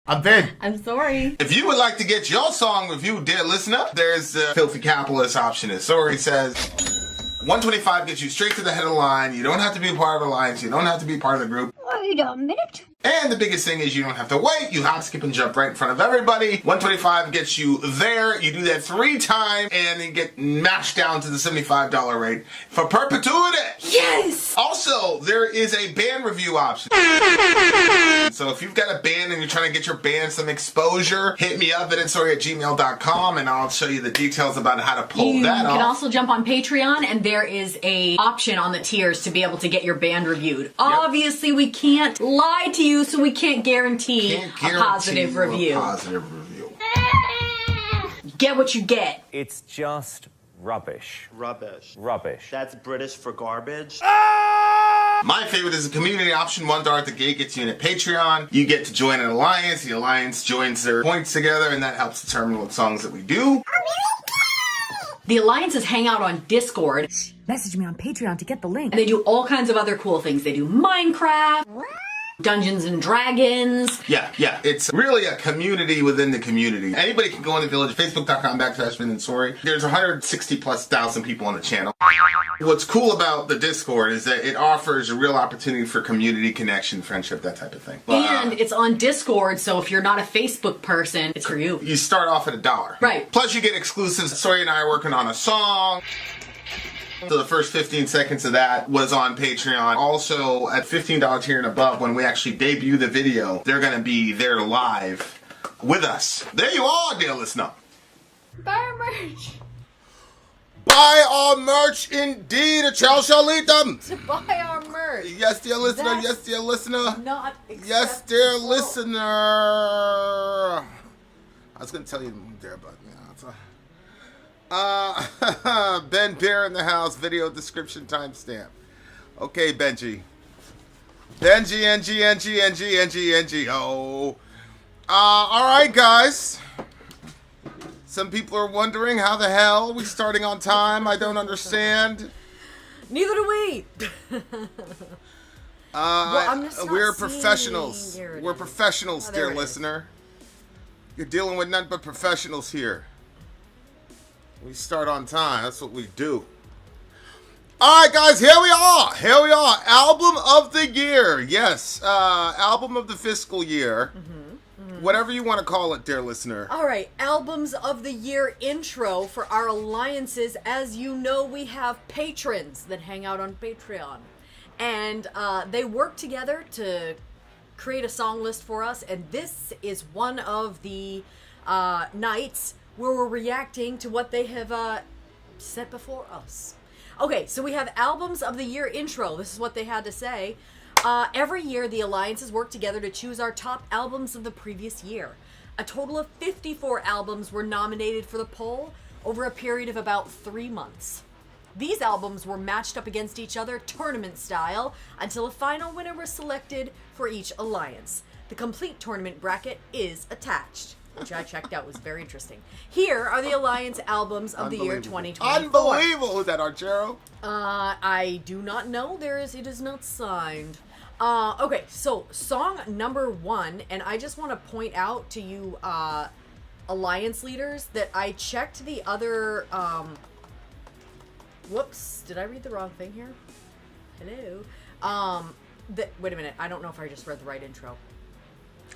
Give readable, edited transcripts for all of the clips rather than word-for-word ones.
I'm Vin. I'm Sori. If you would like to get your song reviewed, dear listener, there's the filthy capitalist option. As Sori says, 125 gets you straight to the head of the line. You don't have to be a part of the alliance. You don't have to be part of the group. Wait a minute. And the biggest thing is you don't have to wait. You hop, skip, and jump right in front of everybody. 125 gets you there. You do that 3 times, and you get mashed down to the $75 rate for perpetuity. Yes! Also, there is a band review option. So if you've got a band and you're trying to get your band some exposure, hit me up at insori@gmail.com, and I'll show you the details about how to pull that off. You can also jump on Patreon, and there is a option on the tiers to be able to get your band reviewed. Yep. Obviously, we can't lie to you, so we can't guarantee a positive review. Get what you get. It's just rubbish. Rubbish. Rubbish. That's British for garbage. My favorite is the community option. $1 at the gate gets you in at Patreon. You get to join an alliance. The alliance joins their points together, and that helps determine what songs that we do. The alliances hang out on Discord. Message me on Patreon to get the link. They do all kinds of other cool things. They do Minecraft, Dungeons and Dragons. Yeah. It's really a community within the community. Anybody can go in the village, facebook.com/Vin and Sori. There's 160,000+ people on the channel. What's cool about the Discord is that it offers a real opportunity for community connection, friendship, that type of thing. And it's on Discord, so if you're not a Facebook person, it's for you. You start off at $1. Right. Plus you get exclusives. Sori and I are working on a song. So the first 15 seconds of that was on Patreon. Also, at $15 tier and above, when we actually debut the video, they're going to be there live with us. There you are, dear listener. Buy our merch. Buy our merch, indeed. A child shall eat them. To buy our merch. Yes, dear listener. That's yes, dear listener. Not acceptable. Yes, dear listener. I was going to tell you there about Ben Bear in the house, video description timestamp. Okay, Benji. NG. Oh. Alright, guys. Some people are wondering how the hell are we starting on time? I don't understand. Neither do we. I'm just not we're seeing professionals. anything. We're professionals, there dear it is. listener. You're dealing with nothing but professionals here. We start on time. That's what we do. All right, guys. Here we are. Album of the year. Yes. Album of the fiscal year. Whatever you want to call it, dear listener. All right, albums of the year intro for our alliances. As you know, we have patrons that hang out on Patreon. And they work together to create a song list for us. And this is one of the nights where we're reacting to what they have set before us. Okay, so we have albums of the year intro. This is what they had to say. Every year, the alliances work together to choose our top albums of the previous year. A total of 54 albums were nominated for the poll over a period of about 3 months. These albums were matched up against each other tournament style until a final winner was selected for each alliance. The complete tournament bracket is attached, which I checked out was very interesting. Here are the Alliance albums of the year 2024. Unbelievable. Who's that, Archero? I do not know. It is not signed. Okay, so song number 1, and I just want to point out to you, Alliance leaders, that I checked the other, whoops, did I read the wrong thing here? Hello? Wait a minute, I don't know if I just read the right intro.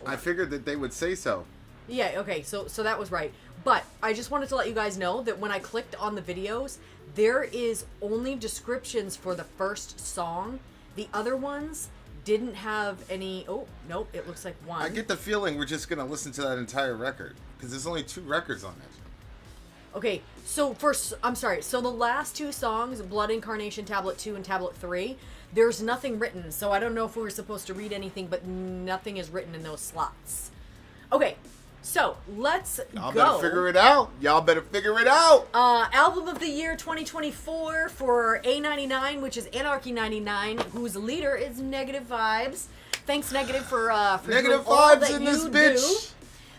I figured that they would say so. Yeah, okay, so that was right. But I just wanted to let you guys know that when I clicked on the videos, there is only descriptions for the first song. The other ones didn't have any... Oh, nope, it looks like one. I get the feeling we're just going to listen to that entire record, because there's only 2 records on it. Okay, so I'm sorry, so the last 2 songs, Blood Incantation Tablet 2 and Tablet 3, there's nothing written, so I don't know if we were supposed to read anything, but nothing is written in those slots. Okay, so let's Y'all go. better figure it out. Album of the year 2024 for A99, which is Anarchy 99, whose leader is Negative Vibes. Thanks, Negative, for Negative doing all vibes that in this you bitch. do.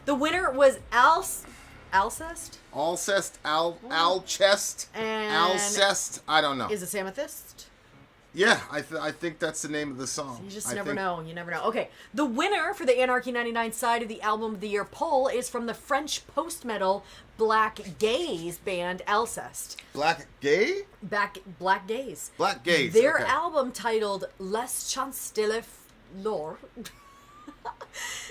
The winner was Alcest. Alcest, Alcest, And I don't know. Is it Améthyste? Yeah, I think that's the name of the song. You just never know. You never know. Okay, the winner for the Anarchy 99 side of the Album of the Year poll is from the French post-metal Black Gaze band Alcest. Black Gay? Black Gaze. Black Gaze. Their okay. album titled Les Chants de la Fleur.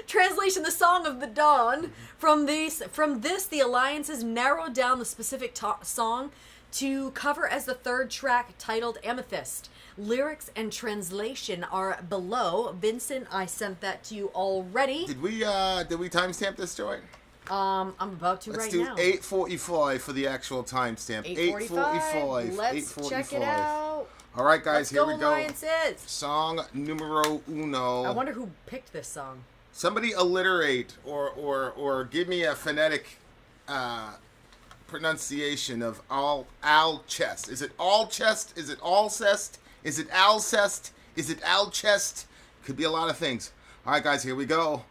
Translation: The Song of the Dawn. From this, the Alliances narrowed down the specific song to cover as the third track, titled Améthyste. Lyrics and translation are below. Vincent, I sent that to you already. Did we timestamp this joint? I'm about to Let's right do now. 8:45 for the actual timestamp. 8:45. Let's 8:45. check it out. All right, guys, here we go. Alliances. Song numero uno. I wonder who picked this song. Somebody alliterate or give me a phonetic pronunciation of Alcest. Is it Alcest? Is it Alcest? Is it Alcest? Is it Alcest? Could be a lot of things. All right, guys, here we go.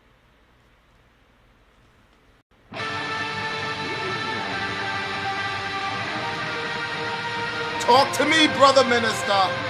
Talk to me, brother minister.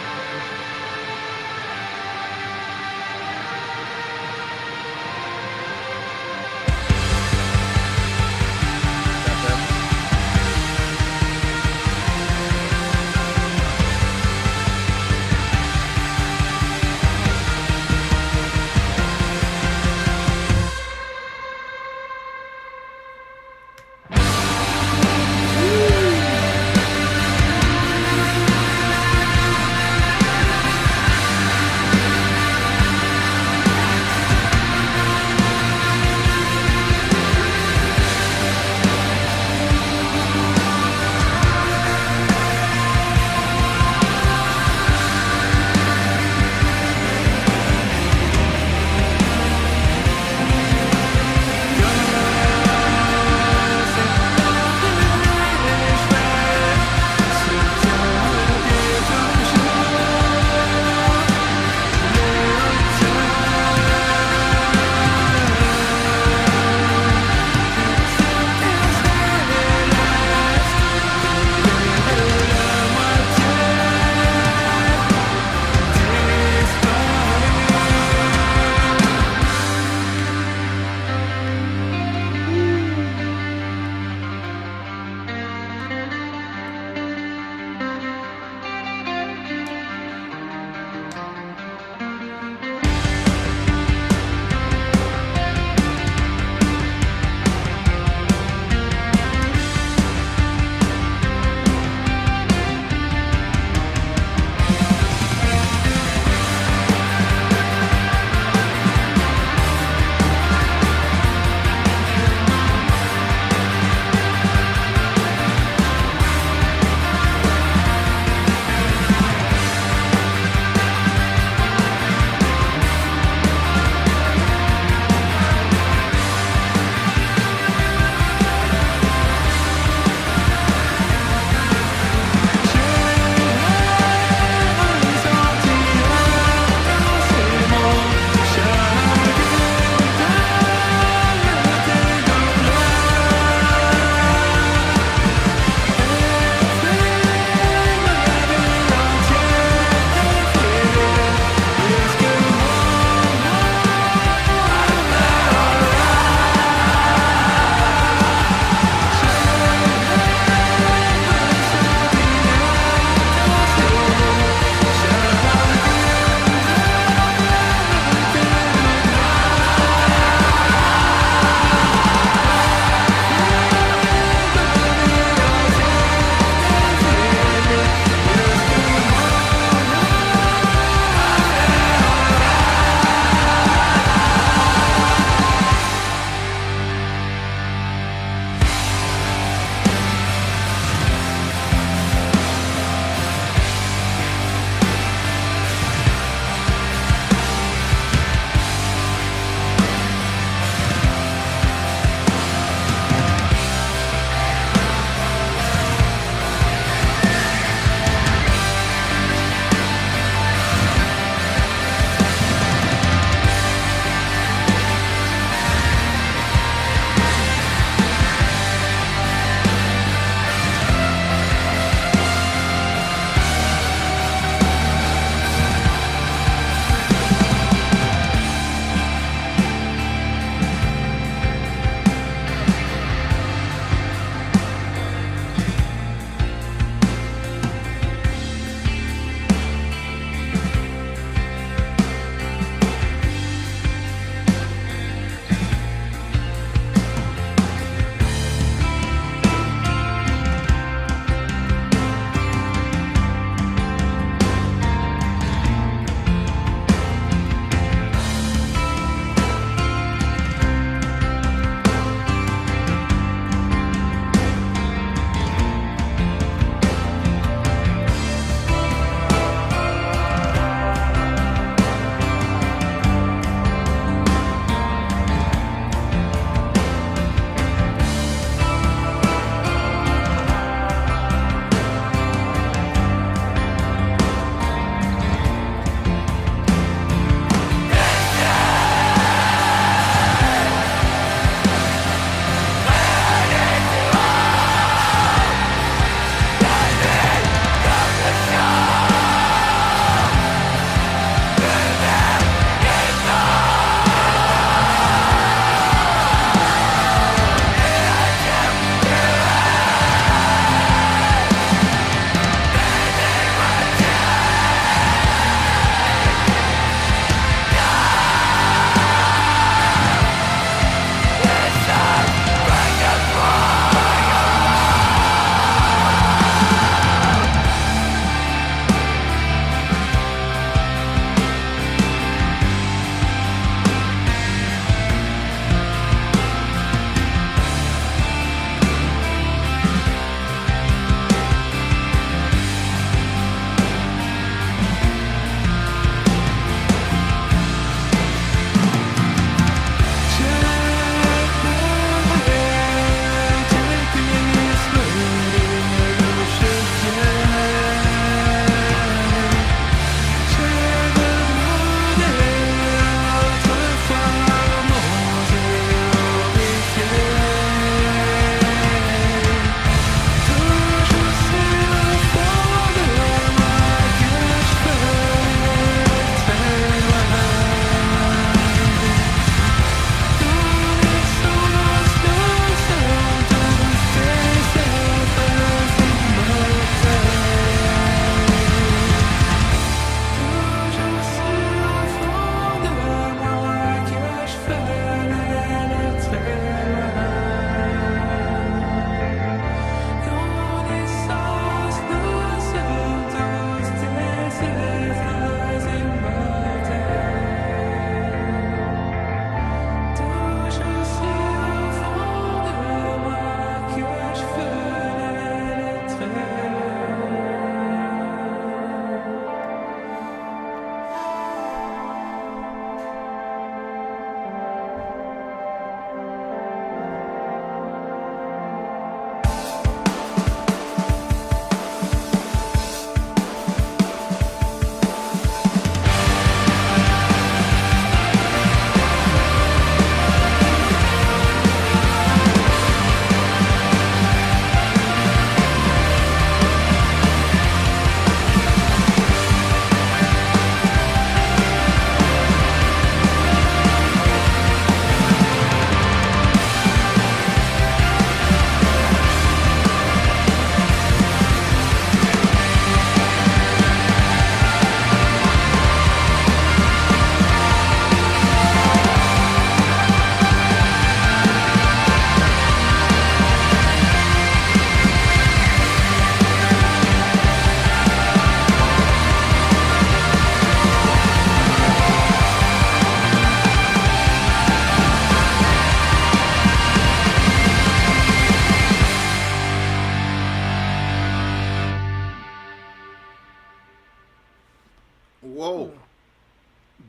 Whoa.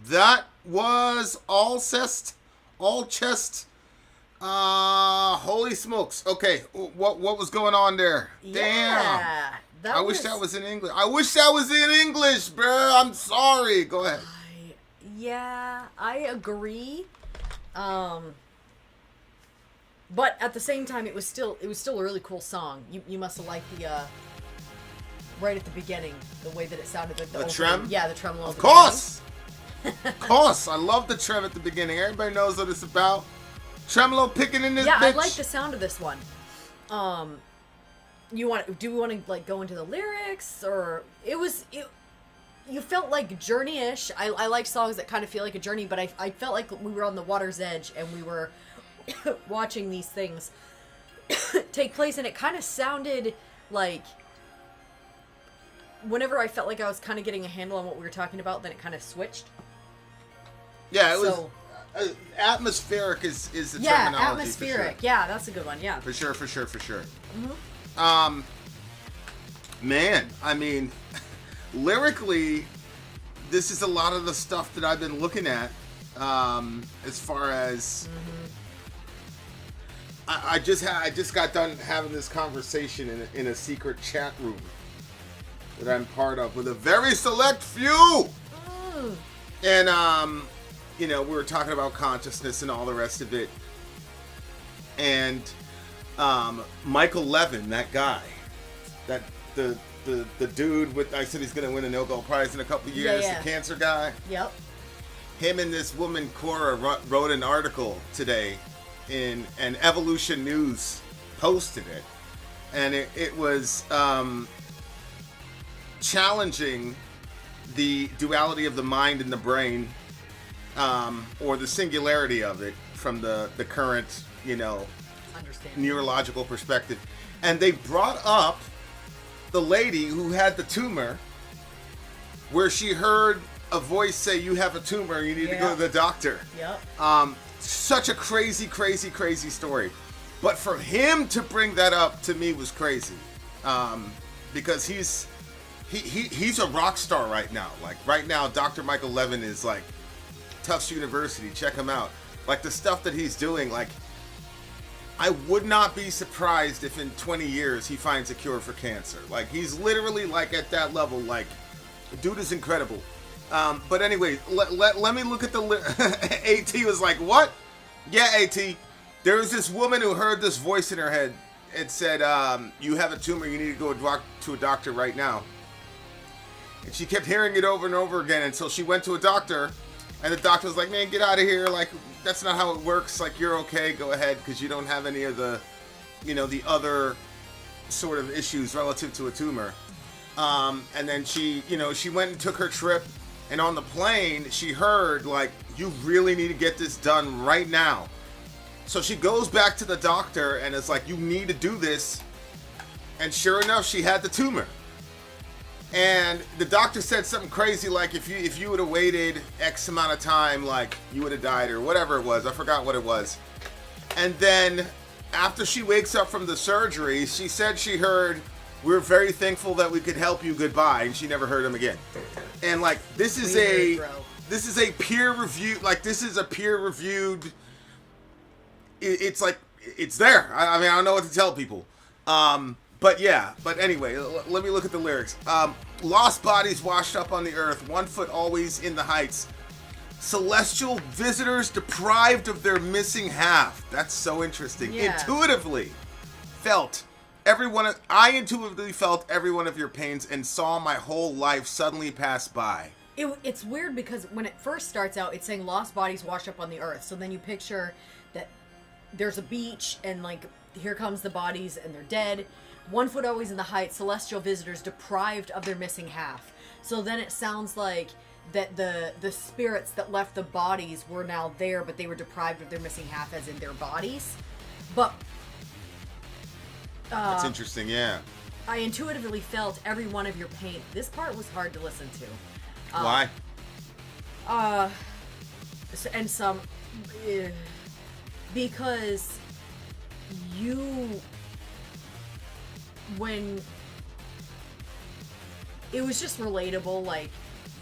That was Alcest. Holy smokes. Okay, what was going on there? Yeah, Damn. I wish that was in English. I wish that was in English, bruh. I'm sorry. Go ahead. I agree. But at the same time, it was still a really cool song. You must have liked the right at the beginning, the way that it sounded, like the trem. Yeah, the tremolo. Of course. Of course, I love the trem at the beginning. Everybody knows what it's about. Tremolo picking in this bitch. Yeah, I like the sound of this one. Do we want to like go into the lyrics, or you felt like journey-ish. I like songs that kind of feel like a journey, but I felt like we were on the water's edge and we were watching these things take place, and it kind of sounded like whenever I felt like I was kind of getting a handle on what we were talking about, then it kind of switched. Yeah, it was atmospheric is the terminology. Yeah, atmospheric. For sure. Yeah, that's a good one. Yeah. For sure. Mm-hmm. Man, I mean, lyrically, this is a lot of the stuff that I've been looking at. As far as I just got done having this conversation in a secret chat room that I'm part of with a very select few. And we were talking about consciousness and all the rest of it. And Michael Levin, that guy, that the dude with, I said he's going to win a Nobel Prize in a couple of years, the cancer guy. Yep. Him and this woman, Cora, wrote an article today in an Evolution News, posted it. And it was challenging the duality of the mind and the brain, or the singularity of it from the current, neurological perspective. And they brought up the lady who had the tumor, where she heard a voice say, "You have a tumor, you need to go to the doctor." Yep. Such a crazy story. But for him to bring that up to me was crazy. Because he's a rock star right now. Like right now, Dr. Michael Levin is like Tufts University. Check him out. Like the stuff that he's doing, like I would not be surprised if in 20 years he finds a cure for cancer. Like he's literally like at that level. Like the dude is incredible. But anyway, let me look at the AT was like, what? Yeah, AT. There was this woman who heard this voice in her head. It said, you have a tumor, you need to go to a doctor right now. And she kept hearing it over and over again until she went to a doctor, and the doctor was like, man, get out of here. Like, that's not how it works. Like, you're okay, go ahead, because you don't have any of the, the other sort of issues relative to a tumor. And then she went and took her trip, and on the plane, she heard, like, you really need to get this done right now. So she goes back to the doctor and is like, you need to do this. And sure enough, she had the tumor. And the doctor said something crazy like, if you would have waited X amount of time, like, you would have died or whatever it was. I forgot what it was. And then after she wakes up from the surgery, she said she heard, we're very thankful that we could help you, goodbye. And she never heard him again. And like, this is a peer review, like this is a peer reviewed, it's like, it's there. I mean, I don't know what to tell people. But anyway, let me look at the lyrics. Lost bodies washed up on the earth, 1 foot always in the heights. Celestial visitors deprived of their missing half. That's so interesting. Yeah. I intuitively felt every one of your pains and saw my whole life suddenly pass by. It's weird because when it first starts out, it's saying lost bodies washed up on the earth. So then you picture that there's a beach and like here comes the bodies and they're dead. 1 foot always in the heights, celestial visitors deprived of their missing half. So then it sounds like that the spirits that left the bodies were now there, but they were deprived of their missing half, as in their bodies. But that's interesting, yeah. I intuitively felt every one of your pain. This part was hard to listen to. Why? And some because when it was just relatable, like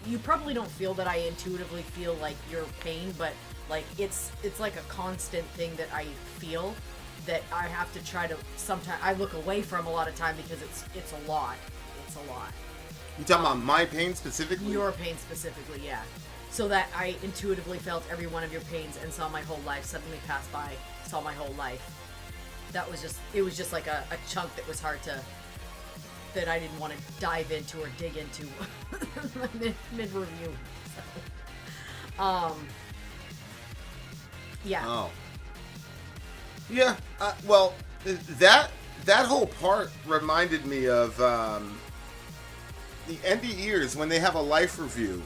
you probably don't feel that I intuitively feel like your pain, but like it's like a constant thing that I feel that I have to try to sometimes I look away from a lot of time because it's a lot. It's a lot. You talking about my pain specifically? Your pain specifically, yeah. So that I intuitively felt every one of your pains and saw my whole life suddenly pass by, saw my whole life. That was just, it was just like a chunk that was hard to, that I didn't want to dive into or dig into mid-review. So, yeah. Oh. Yeah, well, that whole part reminded me of the NDEers when they have a life review.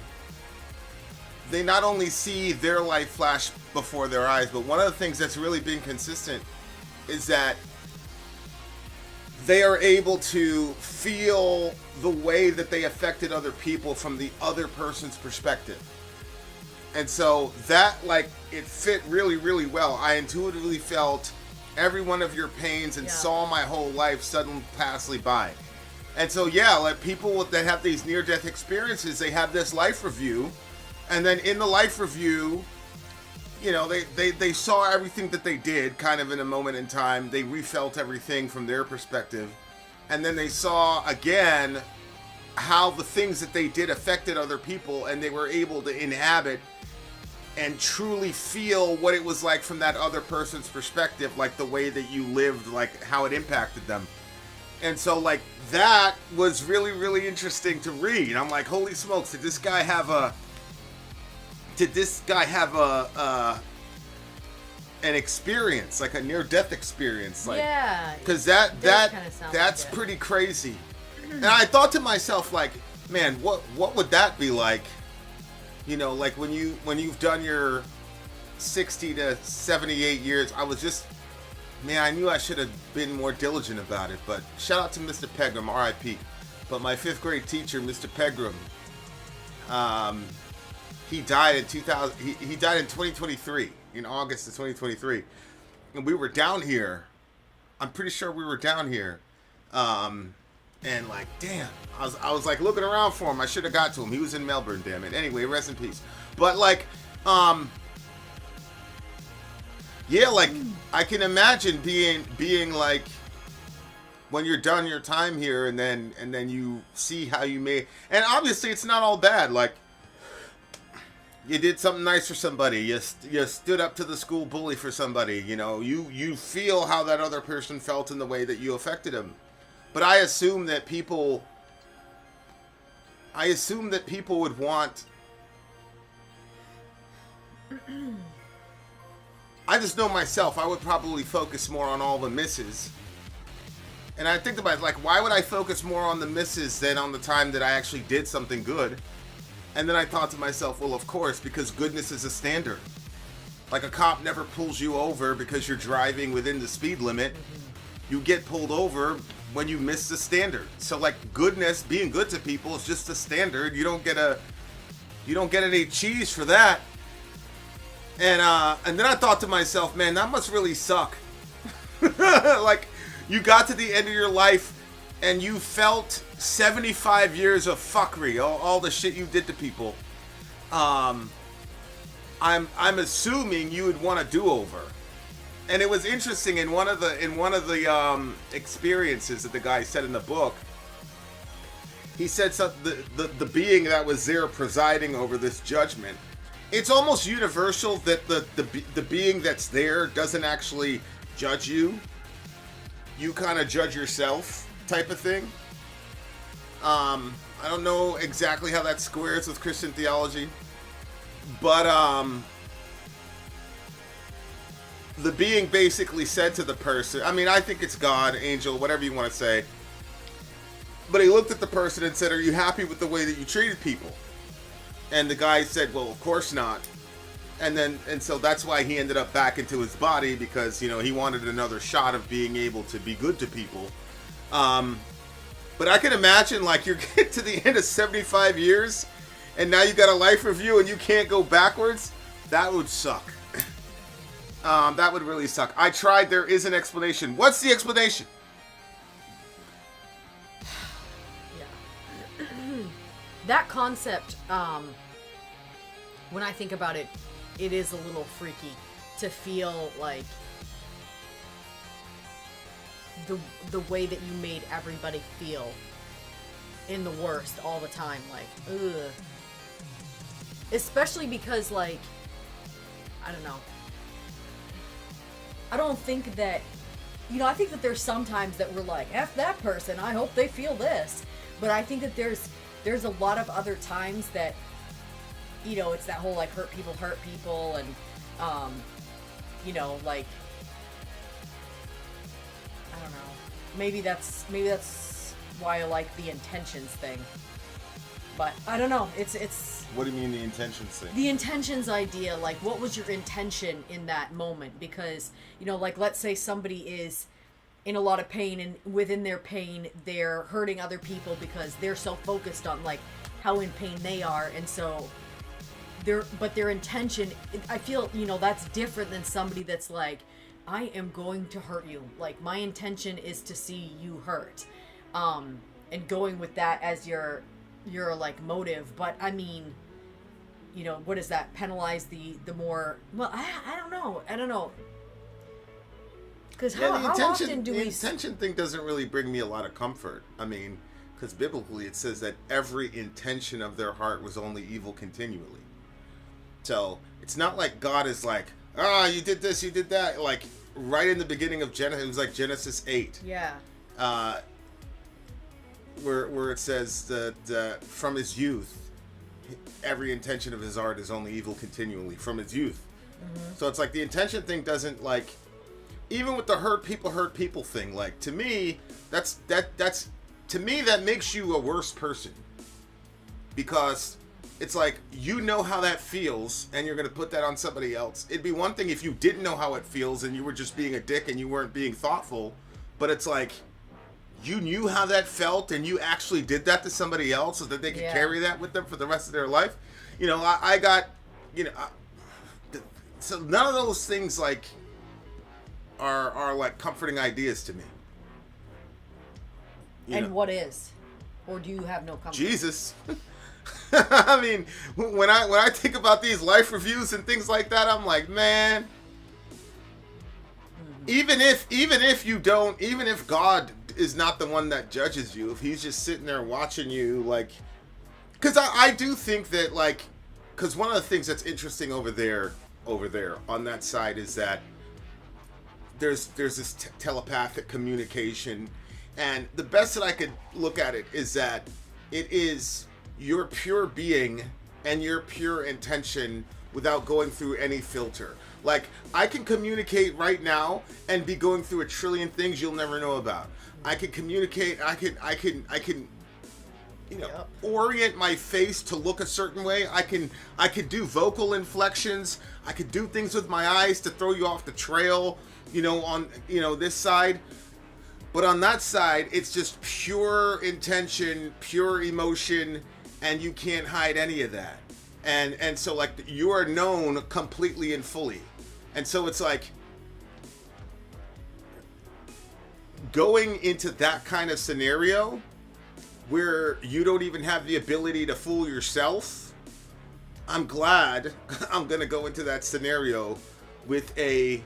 They not only see their life flash before their eyes, but one of the things that's really been consistent is that they are able to feel the way that they affected other people from the other person's perspective. And so that, like, it fit really, really well. I intuitively felt every one of your pains and saw my whole life suddenly passly by. And so, yeah, like people that have these near-death experiences, they have this life review. And then in the life review, you know, they saw everything that they did kind of in a moment in time. They refelt everything from their perspective. And then they saw again how the things that they did affected other people, and they were able to inhabit and truly feel what it was like from that other person's perspective, like the way that you lived, like how it impacted them. And so, like, that was really, really interesting to read. I'm like, holy smokes, did this guy have an experience, like a near-death experience? Like, yeah. Because that's pretty crazy. And I thought to myself, like, man, what would that be like? You know, like when you've done your 60 to 78 years, I was just, man, I knew I should have been more diligent about it. But shout out to Mr. Pegram, R.I.P. But my 5th grade teacher, Mr. Pegram, he died in 2000. He died in 2023, in August of 2023, and we were down here. I'm pretty sure we were down here. And like, damn, I was like looking around for him. I should have got to him. He was in Melbourne, damn it. Anyway, rest in peace. But like, yeah, like I can imagine being like, when you're done your time here, and then you see how you made, and obviously it's not all bad. Like, you did something nice for somebody. You stood up to the school bully for somebody. You know, you feel how that other person felt in the way that you affected them. But I assume that people would want. I just know myself. I would probably focus more on all the misses. And I think about it, like, why would I focus more on the misses than on the time that I actually did something good? And then I thought to myself, well, of course, because goodness is a standard. Like, a cop never pulls you over because you're driving within the speed limit. You get pulled over when you miss the standard. So, like, goodness, being good to people is just the standard. You don't get any cheese for that. And then I thought to myself, man, that must really suck. Like, you got to the end of your life and you felt 75 years of fuckery, all the shit you did to people. I'm assuming you would want a do-over. And it was interesting in one of the experiences that the guy said in the book. He said the being that was there presiding over this judgment. It's almost universal that the being that's there doesn't actually judge you. You kind of judge yourself, type of thing. I don't know exactly how that squares with Christian theology, but the being basically said to the person, I mean, I think it's God, angel, whatever you want to say, but he looked at the person and said, are you happy with the way that you treated people? And the guy said, well, of course not. And so that's why he ended up back into his body, because, you know, he wanted another shot of being able to be good to people. But I can imagine, like, you get to the end of 75 years and now you got a life review and you can't go backwards. That would suck. That would really suck. I tried. There is an explanation. What's the explanation? that concept, when I think about it, it is a little freaky to feel like the way that you made everybody feel in the worst all the time, like, ugh. Especially because, like, I don't know. I don't think that, I think that there's some times that we're like, F that person, I hope they feel this. But I think that there's a lot of other times that, it's that whole, like, hurt people, and, like, I don't know. Maybe that's why I like the intentions thing. But I don't know. It's. What do you mean the intentions thing? The intentions idea, like, what was your intention in that moment? Because, like, let's say somebody is in a lot of pain, and within their pain, they're hurting other people because they're so focused on, like, how in pain they are, and so their intention, I feel, that's different than somebody that's like, I am going to hurt you. Like, my intention is to see you hurt. And going with that as your like motive. But I mean, what does that penalize the more, well, I don't know. Because how often do we... The intention thing doesn't really bring me a lot of comfort. I mean, because biblically it says that every intention of their heart was only evil continually. So it's not like God is like, you did this, you did that. Like, right in the beginning of Genesis, it was like Genesis 8. Yeah. Where it says that from his youth, every intention of his heart is only evil continually from his youth. Mm-hmm. So it's like the intention thing doesn't, like, even with the hurt people thing, like, to me, that makes you a worse person, because it's like, how that feels, and you're going to put that on somebody else. It'd be one thing if you didn't know how it feels and you were just being a dick and you weren't being thoughtful, but it's like, you knew how that felt and you actually did that to somebody else so that they could carry that with them for the rest of their life. I got, so none of those things, like, are like comforting ideas to me. And what is? Or do you have no comfort? Jesus. I mean, when I think about these life reviews and things like that, I'm like, man, even if God is not the one that judges you, if he's just sitting there watching you, like, because I do think that, like, because one of the things that's interesting over there on that side is that there's this telepathic communication, and the best that I could look at it is that it is your pure being and your pure intention without going through any filter. Like, I can communicate right now and be going through a trillion things you'll never know about. I can communicate, I can orient my face to look a certain way. I could do vocal inflections. I could do things with my eyes to throw you off the trail, on this side. But on that side, it's just pure intention, pure emotion, and you can't hide any of that. And so, like, you are known completely and fully. And so it's like, going into that kind of scenario where you don't even have the ability to fool yourself, I'm glad I'm going to go into that scenario with a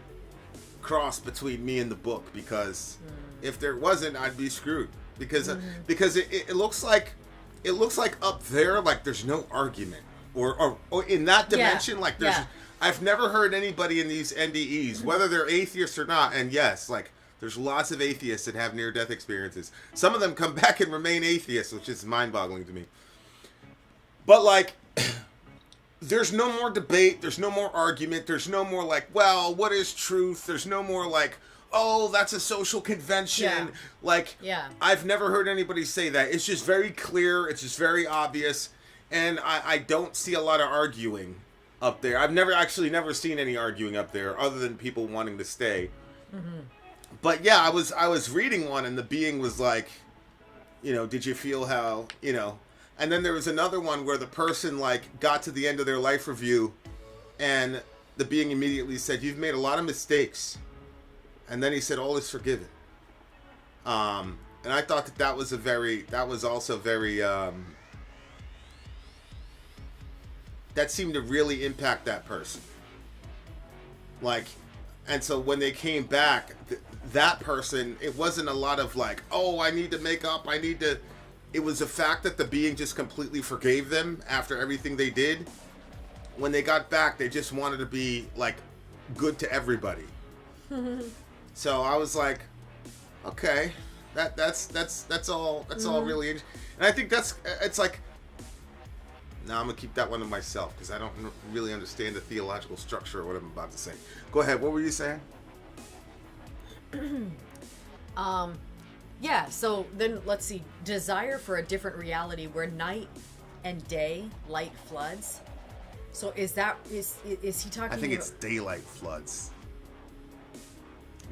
cross between me and the book, because if there wasn't, I'd be screwed. Because it looks like up there, like, there's no argument. Or in that dimension, like, there's... I've never heard anybody in these NDEs, whether they're atheists or not, and yes, like, there's lots of atheists that have near-death experiences. Some of them come back and remain atheists, which is mind-boggling to me. But, like, there's no more debate, there's no more argument, there's no more, like, well, what is truth? There's no more, like, oh, that's a social convention. I've never heard anybody say that. It's just very clear, it's just very obvious, and I don't see a lot of arguing up there. I've never seen any arguing up there other than people wanting to stay. Mm-hmm. But yeah, I was reading one, and the being was like, did you feel how, and then there was another one where the person, like, got to the end of their life review, and the being immediately said, you've made a lot of mistakes. And then he said, all is forgiven. And I thought that was also very that seemed to really impact that person. Like, and so when they came back, that person, it wasn't a lot of like, oh, I need to make up, it was the fact that the being just completely forgave them after everything they did. When they got back, they just wanted to be like good to everybody. So I was like, okay, that's all really interesting. And I think it's like, now I'm gonna keep that one to myself because I don't really understand the theological structure of what I'm about to say. Go ahead. What were you saying? Yeah, so then let's see. Desire for a different reality where night and day, light floods. So is he talking? I think it's daylight floods.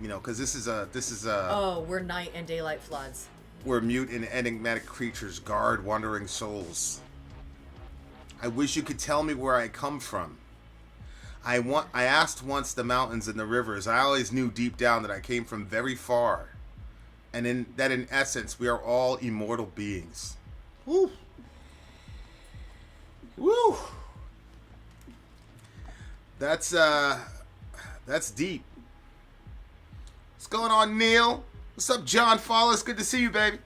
You know, because this is a. Oh, where night and daylight floods. Where mute and enigmatic creatures guard wandering souls. I wish you could tell me where I come from. I asked once the mountains and the rivers. I always knew deep down that I came from very far. And in essence, we are all immortal beings. Woo. Woo. That's deep. What's going on, Neil? What's up, John Follis? Good to see you, baby.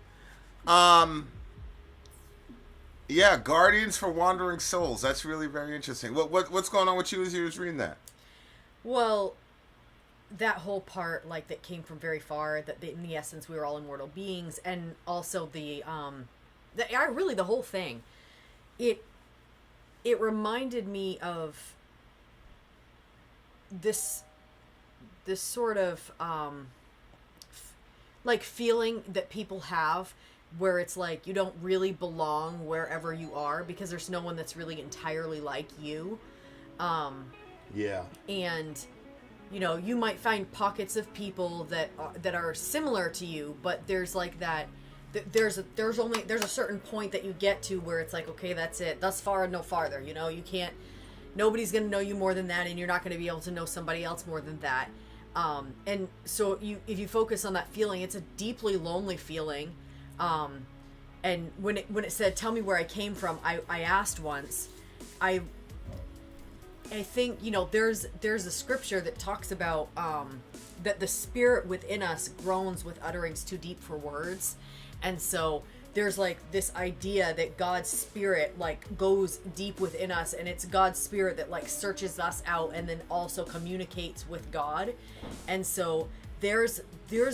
Yeah, Guardians for Wandering Souls. That's really very interesting. What's going on with you as you was reading that? Well, that whole part, like, that came from very far, that in the essence we were all immortal beings, and also the whole thing, it reminded me of this sort of like feeling that people have where it's like you don't really belong wherever you are because there's no one that's really entirely like you. Yeah. And you know, you might find pockets of people that are similar to you, but there's like that. There's a certain point that you get to where it's like, okay, that's it. Thus far and no farther. You know, you can't. Nobody's gonna know you more than that, and you're not gonna be able to know somebody else more than that. And so if you focus on that feeling, it's a deeply lonely feeling. And when it said, "Tell me where I came from," I asked once. I think, you know, there's a scripture that talks about that the spirit within us groans with utterings too deep for words, and so there's like this idea that God's spirit like goes deep within us, and it's God's spirit that like searches us out and then also communicates with God, and so there's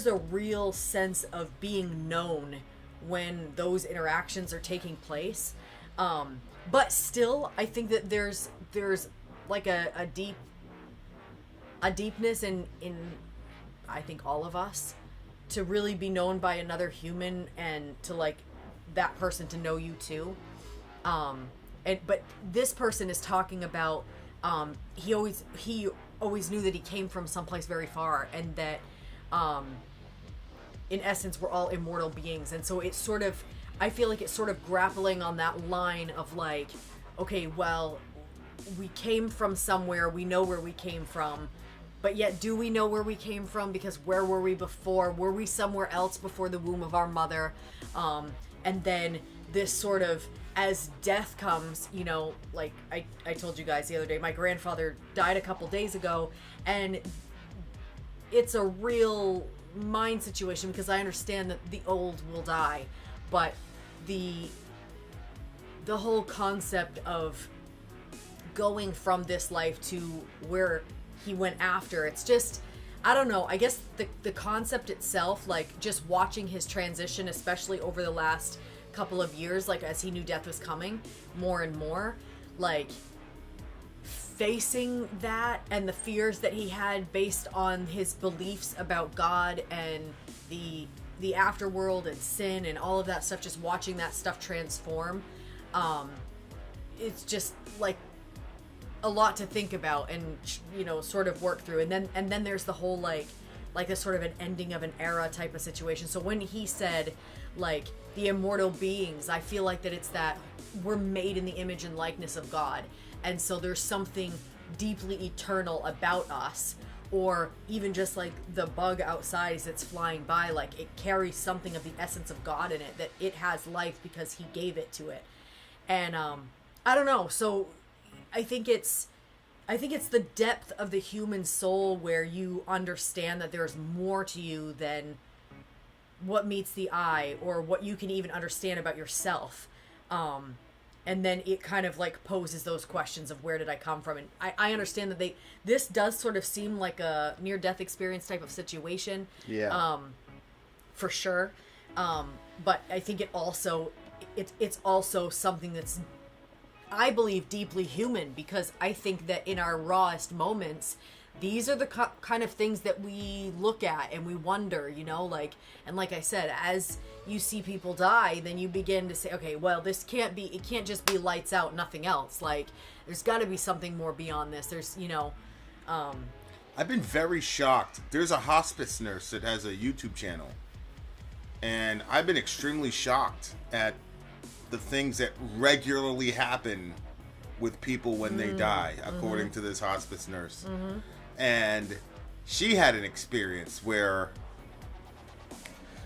a real sense of being known when those interactions are taking place, but still I think that there's like a deepness in I think all of us to really be known by another human and to like that person to know you too. But this person is talking about he always knew that he came from someplace very far, and that in essence we're all immortal beings, and so it's sort of, I feel like it's sort of grappling on that line of like, okay, well, we came from somewhere, we know where we came from, but yet do we know where we came from? Because where were we before? Were we somewhere else before the womb of our mother? And then this sort of, as death comes, you know, like I told you guys the other day, my grandfather died a couple days ago, and it's a real mind situation because I understand that the old will die, but the whole concept of going from this life to where he went after, it's just, I don't know, I guess the concept itself, like just watching his transition, especially over the last couple of years, like as he knew death was coming more and more, like facing that and the fears that he had based on his beliefs about God and the afterworld and sin and all of that stuff, just watching that stuff transform, it's just like a lot to think about and, you know, sort of work through. And then there's the whole like this sort of an ending of an era type of situation. So when he said like the immortal beings, I feel like that it's that we're made in the image and likeness of God, and so there's something deeply eternal about us, or even just like the bug outside as it's flying by, like it carries something of the essence of God in it, that it has life because he gave it to it. And I don't know, so I think it's the depth of the human soul where you understand that there's more to you than what meets the eye or what you can even understand about yourself. And then it kind of like poses those questions of where did I come from? And I understand that this does sort of seem like a near-death experience type of situation. Yeah. For sure. But I think it's also something that's, I believe, deeply human, because I think that in our rawest moments, these are the kind of things that we look at and we wonder, like, and like I said, as you see people die, then you begin to say, okay, well, it can't just be lights out, nothing else. Like, there's got to be something more beyond this. There's, I've been very shocked. There's a hospice nurse that has a YouTube channel, and I've been extremely shocked at the things that regularly happen with people when they die, according to this hospice nurse. And she had an experience where,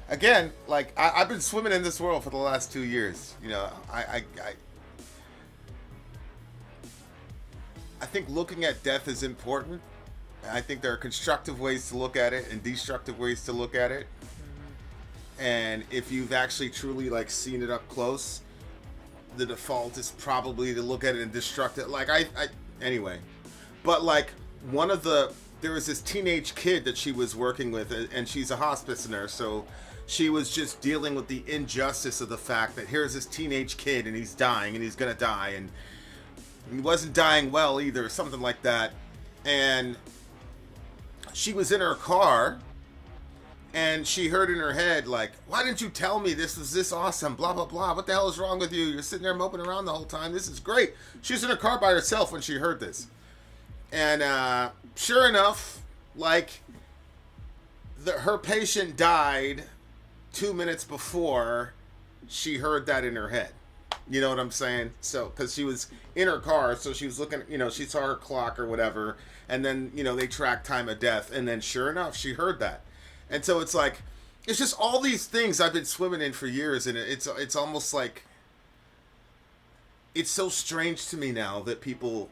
again, like, I've been swimming in this world for the last 2 years. I think looking at death is important. I think there are constructive ways to look at it and destructive ways to look at it. And if you've actually truly, like, seen it up close, the default is probably to look at it and destruct it. Like, anyway. But, like, there was this teenage kid that she was working with, and she's a hospice nurse, so she was just dealing with the injustice of the fact that here's this teenage kid, and he's dying, and he's gonna die, and he wasn't dying well either, something like that. And she was in her car, and she heard in her head, like, why didn't you tell me this was this awesome, blah, blah, blah, what the hell is wrong with you? You're sitting there moping around the whole time, this is great. She was in her car by herself when she heard this. And sure enough, like, her patient died 2 minutes before she heard that in her head. You know what I'm saying? So, because she was in her car, so she was looking, she saw her clock or whatever, and then, they tracked time of death, and then sure enough, she heard that. And so it's like, it's just all these things I've been swimming in for years, and it's almost like, it's so strange to me now that people,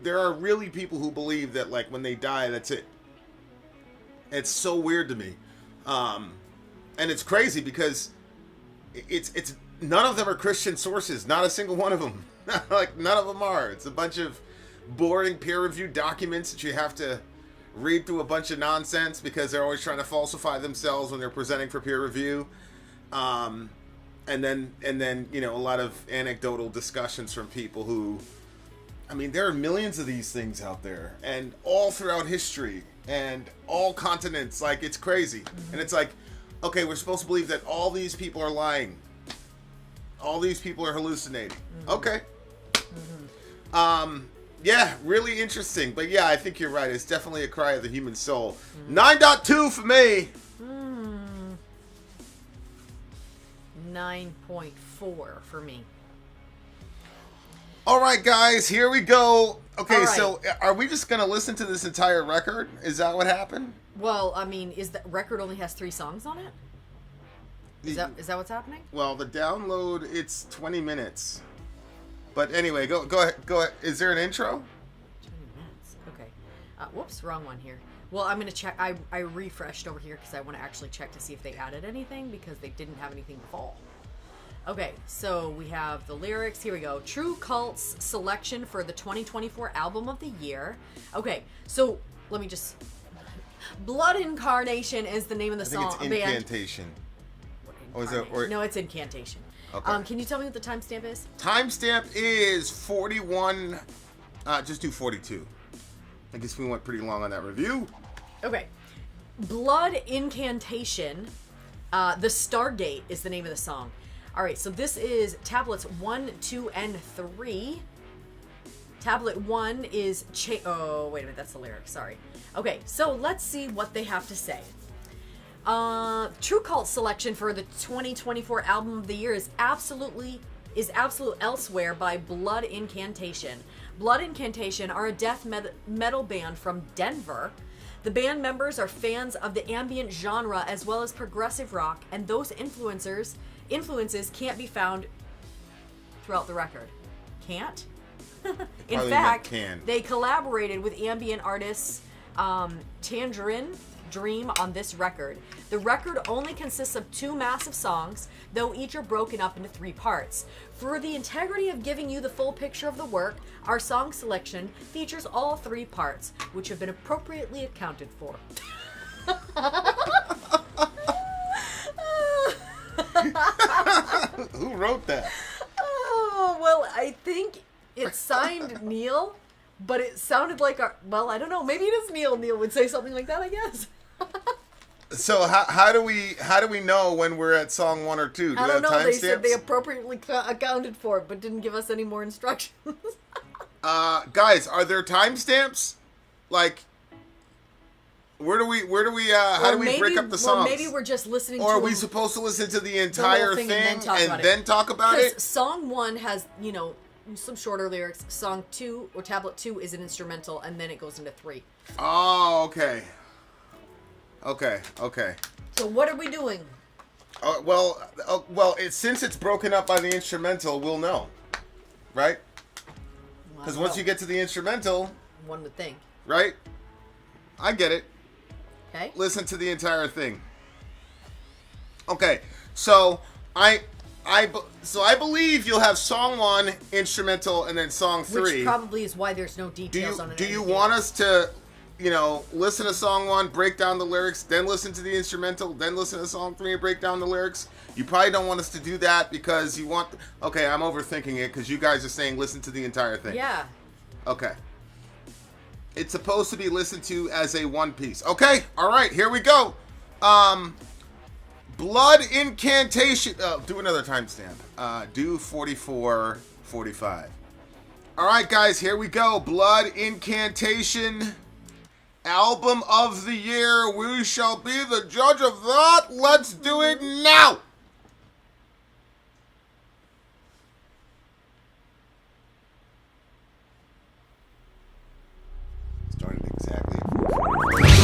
there are really people who believe that, like, when they die, that's it. It's so weird to me. And it's crazy because it's none of them are Christian sources. Not a single one of them. Like, none of them are. It's a bunch of boring peer-reviewed documents that you have to read through a bunch of nonsense because they're always trying to falsify themselves when they're presenting for peer review. And then a lot of anecdotal discussions from people who, I mean, there are millions of these things out there, and all throughout history, and all continents. Like, it's crazy. And it's like, okay, we're supposed to believe that all these people are lying. All these people are hallucinating. Okay. Yeah, really interesting. But yeah, I think you're right. It's definitely a cry of the human soul. 9.2 for me. 9.4 for me. All right, guys, here we go. Okay, All right. So are we just going to listen to this entire record? Is that what happened? Well, I mean, is the record only has 3 songs on it? Is that what's happening? Well, the download, it's 20 minutes. But anyway, go ahead. Is there an intro? 20 minutes. Okay. Whoops, wrong one here. Well, I'm going to check. I refreshed over here because I want to actually check to see if they added anything because they didn't have anything to fall. Okay, so we have the lyrics. Here we go. True Cult's selection for the 2024 Album of the Year. Okay, so let me just... Blood Incarnation is the name of the song. I think it's Incantation. No, it's Incantation. Okay. Can you tell me what the timestamp is? Timestamp is 41. Just do 42. I guess we went pretty long on that review. Okay. Blood Incantation. The Stargate is the name of the song. All right, so this is tablets 1, 2, and 3. Tablet 1 is... oh, wait a minute, that's the lyric. Sorry. Okay, so let's see what they have to say. True Cult selection for the 2024 Album of the Year is Absolute Elsewhere by Blood Incantation. Blood Incantation are a death metal band from Denver. The band members are fans of the ambient genre as well as progressive rock, and those influences can't be found throughout the record. Can't? In Probably fact, meant can. they collaborated with ambient artists Tangerine Dream on this record. The record only consists of 2 massive songs, though each are broken up into 3 parts. For the integrity of giving you the full picture of the work, our song selection features all 3 parts, which have been appropriately accounted for. Who wrote that? Oh, well, I think it's signed Neil, but it sounded like well, I don't know. Maybe it is Neil. Neil would say something like that, I guess. So how do we know when we're at song 1 or 2? Do I we don't have know. They said timestamps? they appropriately accounted for it, but didn't give us any more instructions. Guys, are there timestamps? Like, how do we break up the songs? Well, maybe we're just listening to Or are we them- supposed to listen to the the whole entire thing thing and then talk about it? Because Song 1 has, some shorter lyrics. Song 2 or tablet 2 is an instrumental, and then it goes into 3. Oh, okay. So what are we doing? Since it's broken up by the instrumental, we'll know, right? Because once you get to the instrumental, one would think. right? I get it. Okay. Listen to the entire thing. Okay, so I believe you'll have song 1 instrumental and then song 3. Which probably is why there's no details on it. Do you want us to, listen to song 1, break down the lyrics, then listen to the instrumental, then listen to song 3 and break down the lyrics? You probably don't want us to do that because you want... Okay, I'm overthinking it because you guys are saying listen to the entire thing. Yeah. Okay. It's supposed to be listened to as a one piece. Okay, all right, here we go. Blood Incantation. Do another timestamp. Do 44:45. All right, guys, here we go. Blood Incantation. Album of the year. We shall be the judge of that. Let's do it now. Started exactly at 4:45.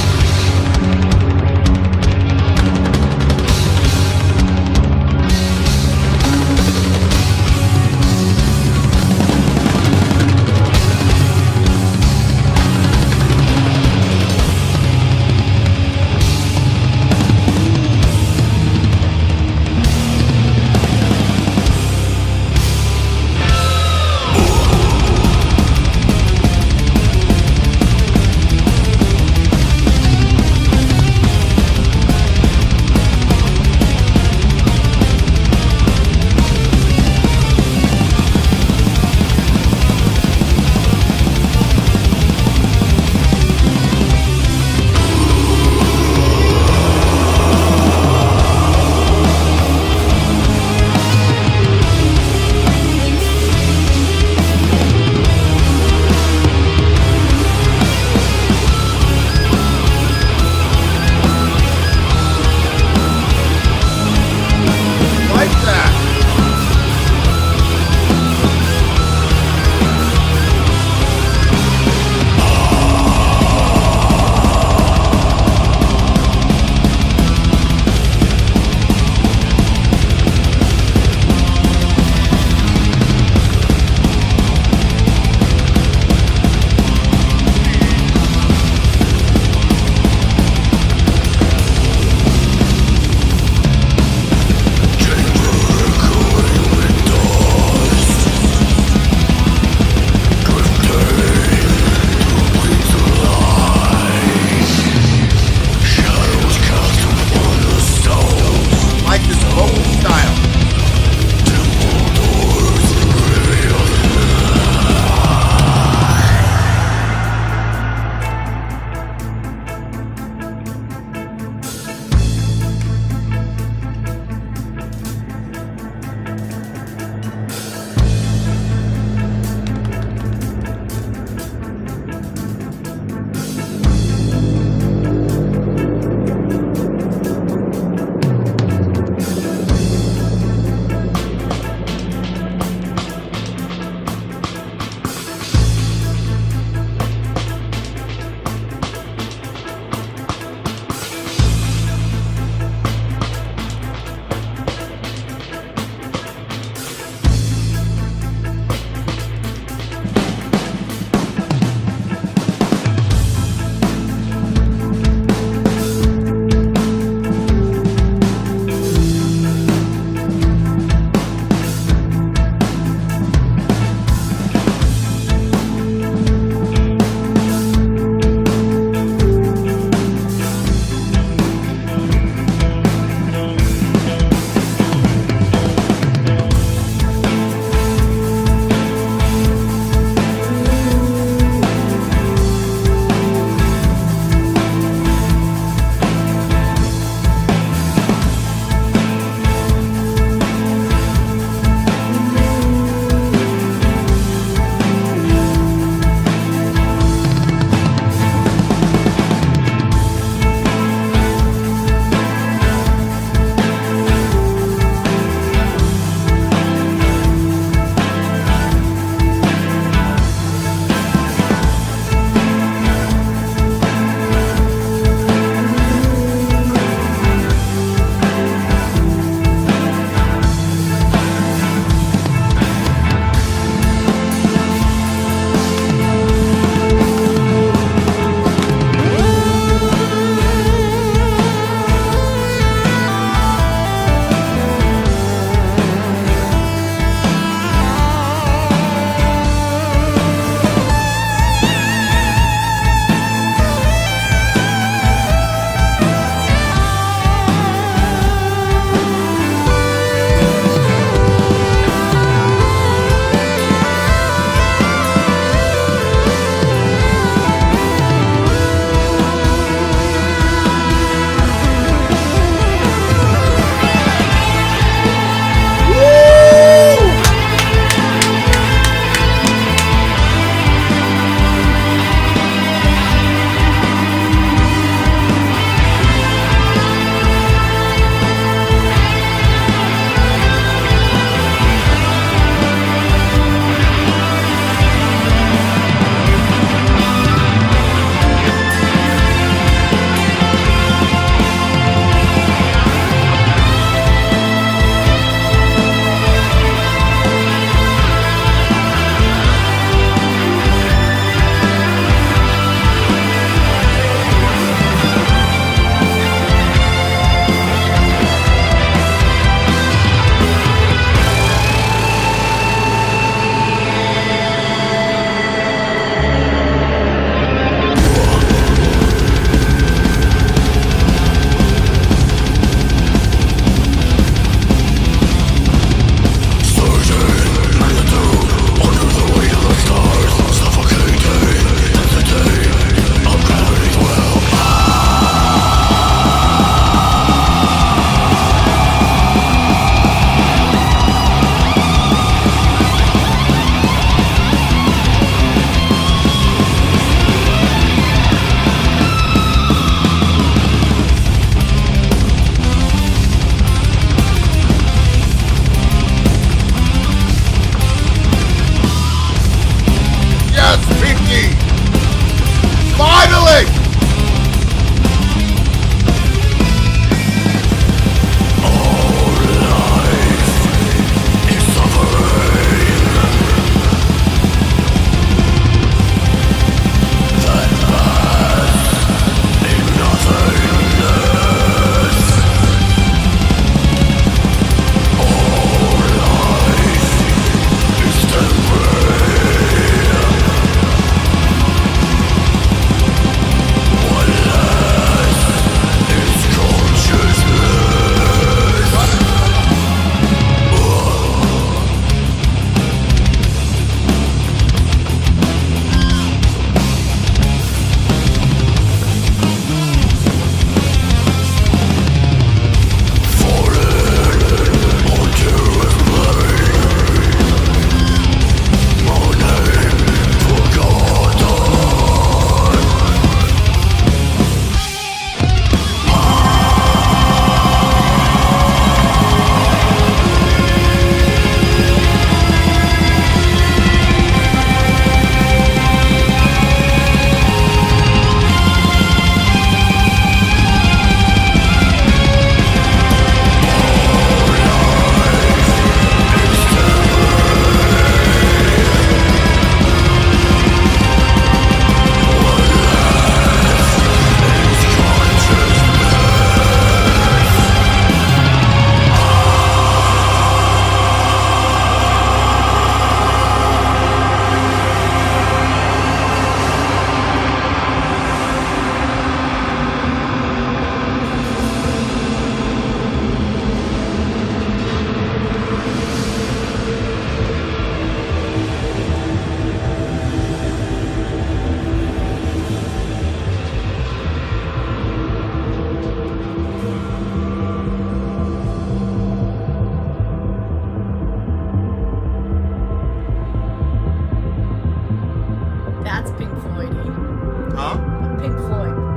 That's Pink Floyd-y. Huh? Pink Floyd.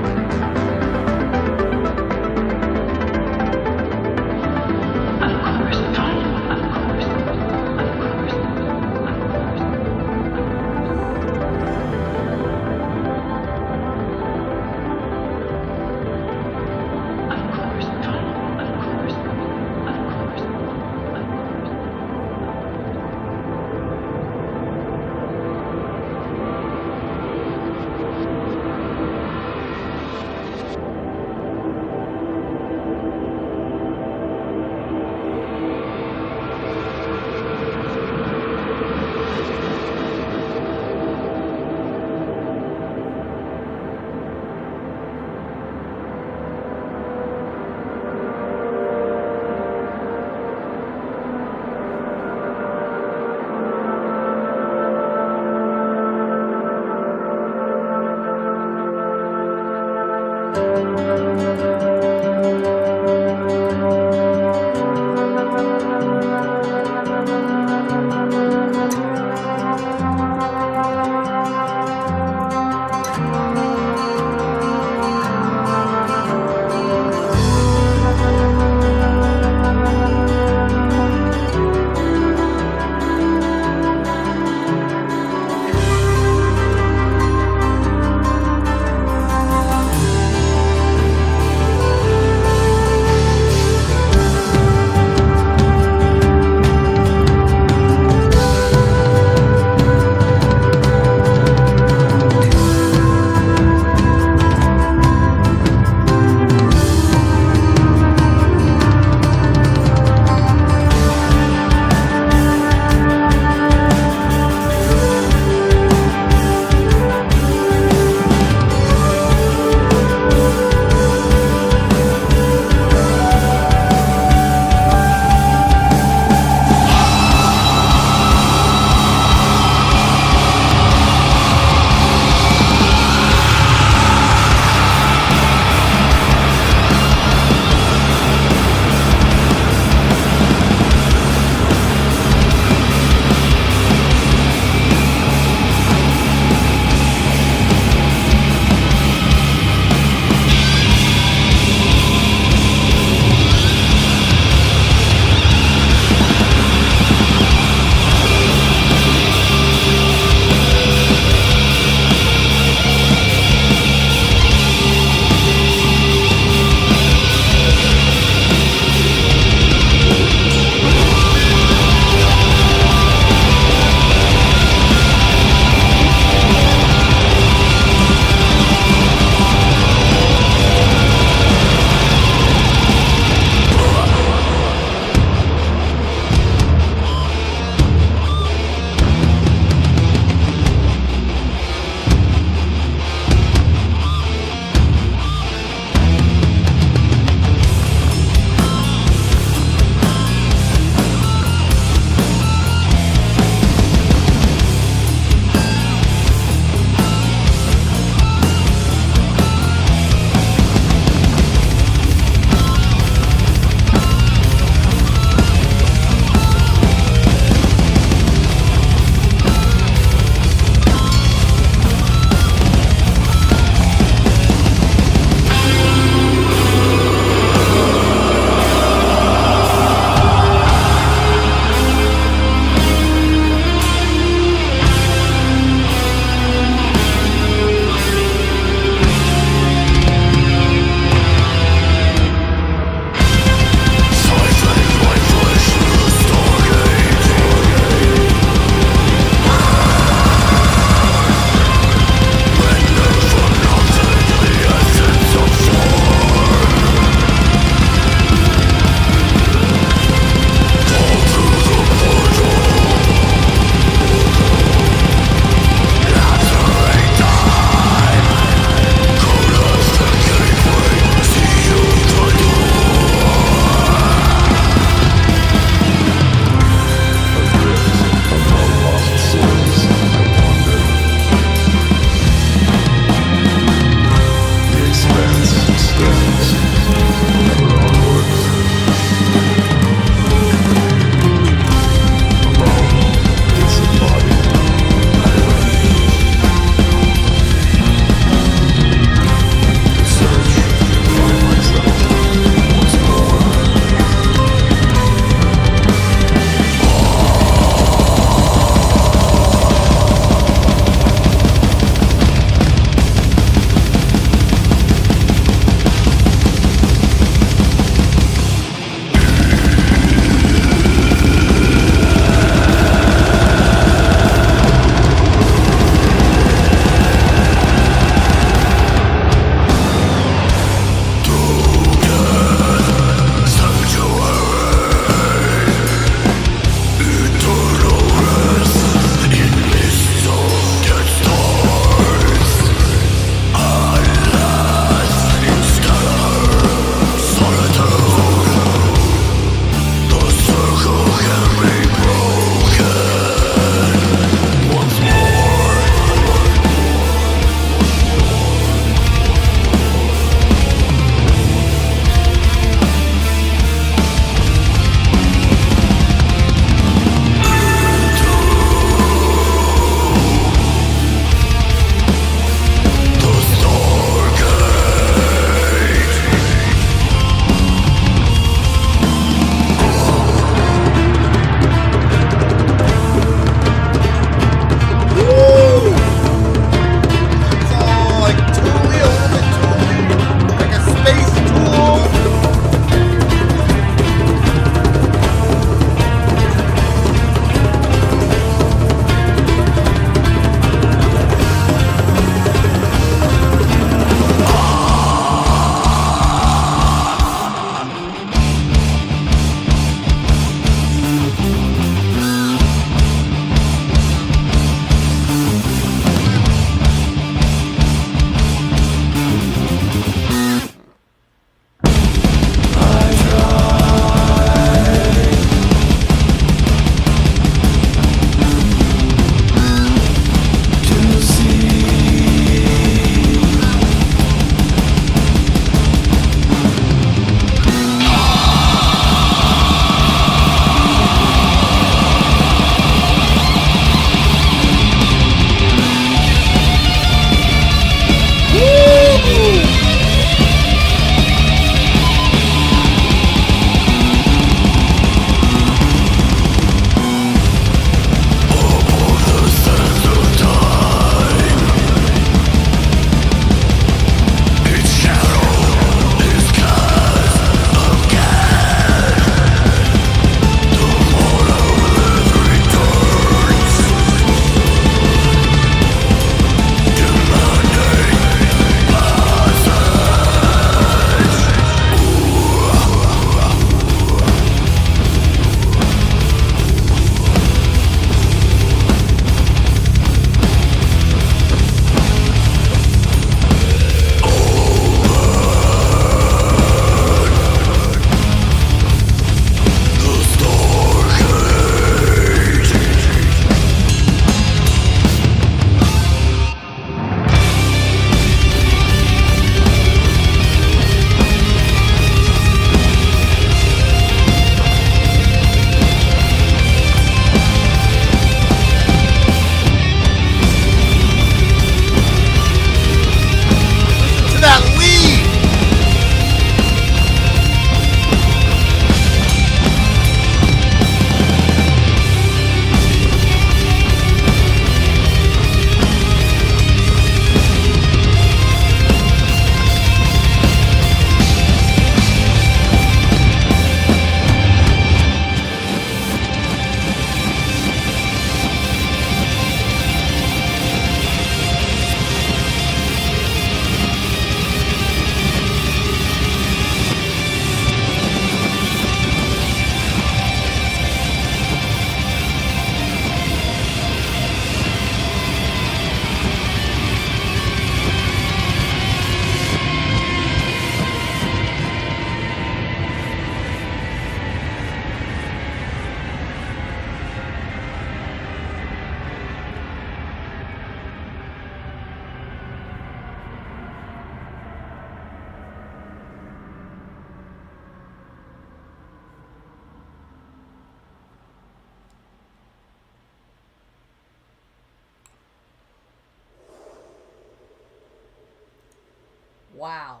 Wow.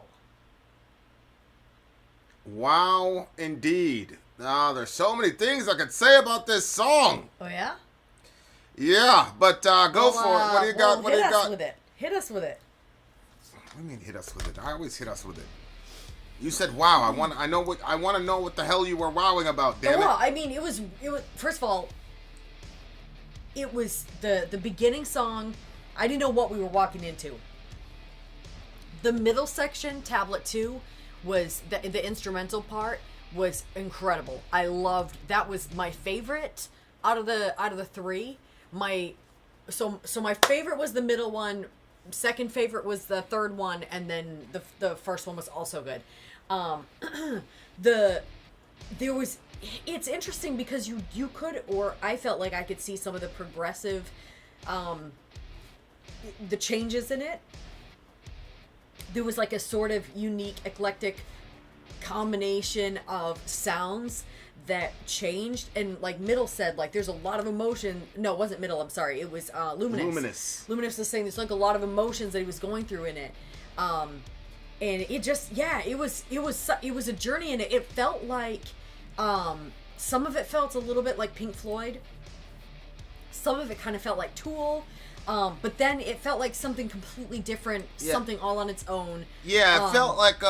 Wow, indeed. Now, there's so many things I could say about this song. Oh, yeah? Yeah, but go for it. What do you got? What do you got? Hit us with it. What do you mean hit us with it? I always hit us with it. You said wow. I want to know what the hell you were wowing about, damn it. Well, I mean, it was first of all, it was the beginning song. I didn't know what we were walking into. The middle section, tablet 2, was the instrumental part was incredible. I loved that. Was my favorite out of the three. So my favorite was the middle one. Second favorite was the third one, and then the first one was also good. It's interesting because you could, or I felt like I could see some of the progressive, the changes in it. There was like a sort of unique, eclectic combination of sounds that changed, and like Middle said, like there's a lot of emotion. No, it wasn't Middle, I'm sorry, it was Luminous was saying there's like a lot of emotions that he was going through in it, and it just, yeah, it was a journey, and it felt like some of it felt a little bit like Pink Floyd, some of it kind of felt like Tool, but then it felt like something completely different, something all on its own. Yeah, it felt like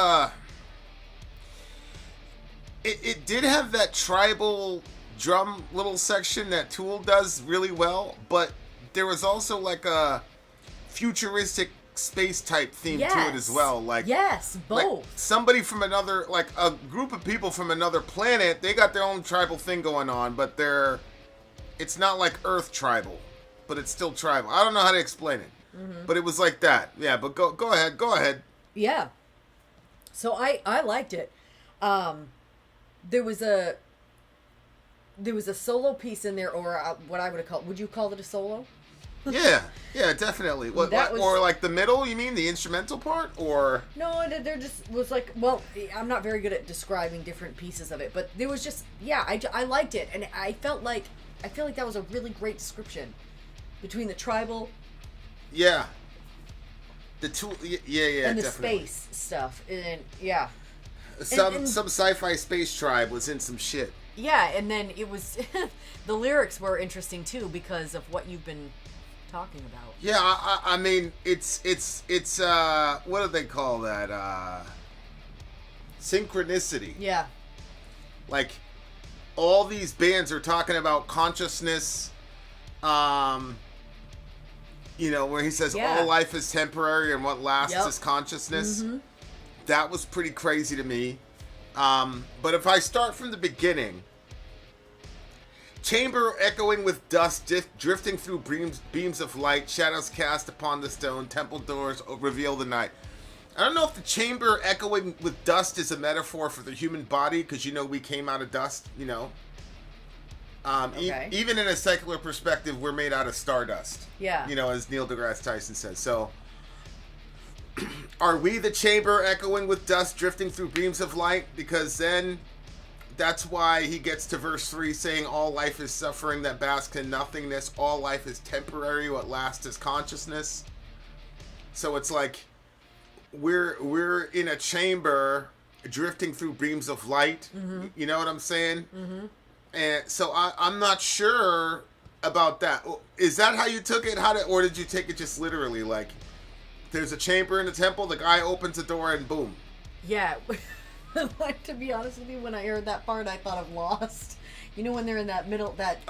It did have that tribal drum little section that Tool does really well, but there was also like a futuristic space type theme to it as well. Like, yes, both. Like somebody from another, like a group of people from another planet, they got their own tribal thing going on, but it's not like Earth tribal, but it's still tribal. I don't know how to explain it, but it was like that. Yeah, but go ahead. Yeah. So I liked it. There was a solo piece in there, or what I would have called. Would you call it a solo? Yeah, definitely. Or like the middle? You mean the instrumental part, or? No, there just was like. Well, I'm not very good at describing different pieces of it, but there was just, yeah, I liked it, and I feel like that was a really great description between the tribal. Yeah. The Tool. Yeah. And the definitely. space stuff, and yeah. Some sci-fi space tribe was in some shit. Yeah, and then it was the lyrics were interesting too because of what you've been talking about. Yeah, I mean it's what do they call that? Synchronicity. Yeah. Like all these bands are talking about consciousness. Where he says all life is temporary and what lasts is consciousness. Mm-hmm. That was pretty crazy to me. But if I start from the beginning, chamber echoing with dust, drifting through beams of light, shadows cast upon the stone, temple doors reveal the night. I don't know if the chamber echoing with dust is a metaphor for the human body, because we came out of dust, Even in a secular perspective, we're made out of stardust. Yeah. As Neil deGrasse Tyson says. So, are we the chamber echoing with dust drifting through beams of light? Because then that's why he gets to verse 3 saying all life is suffering that basks in nothingness. All life is temporary. What lasts is consciousness. So it's like we're in a chamber drifting through beams of light. Mm-hmm. You know what I'm saying? Mm-hmm. And so I'm not sure about that. Is that how you took it? Or did you take it just literally like... There's a chamber in the temple, the guy opens the door, and boom. Yeah. Like, to be honest with you, when I heard that part, I thought of Lost. When they're in that middle, that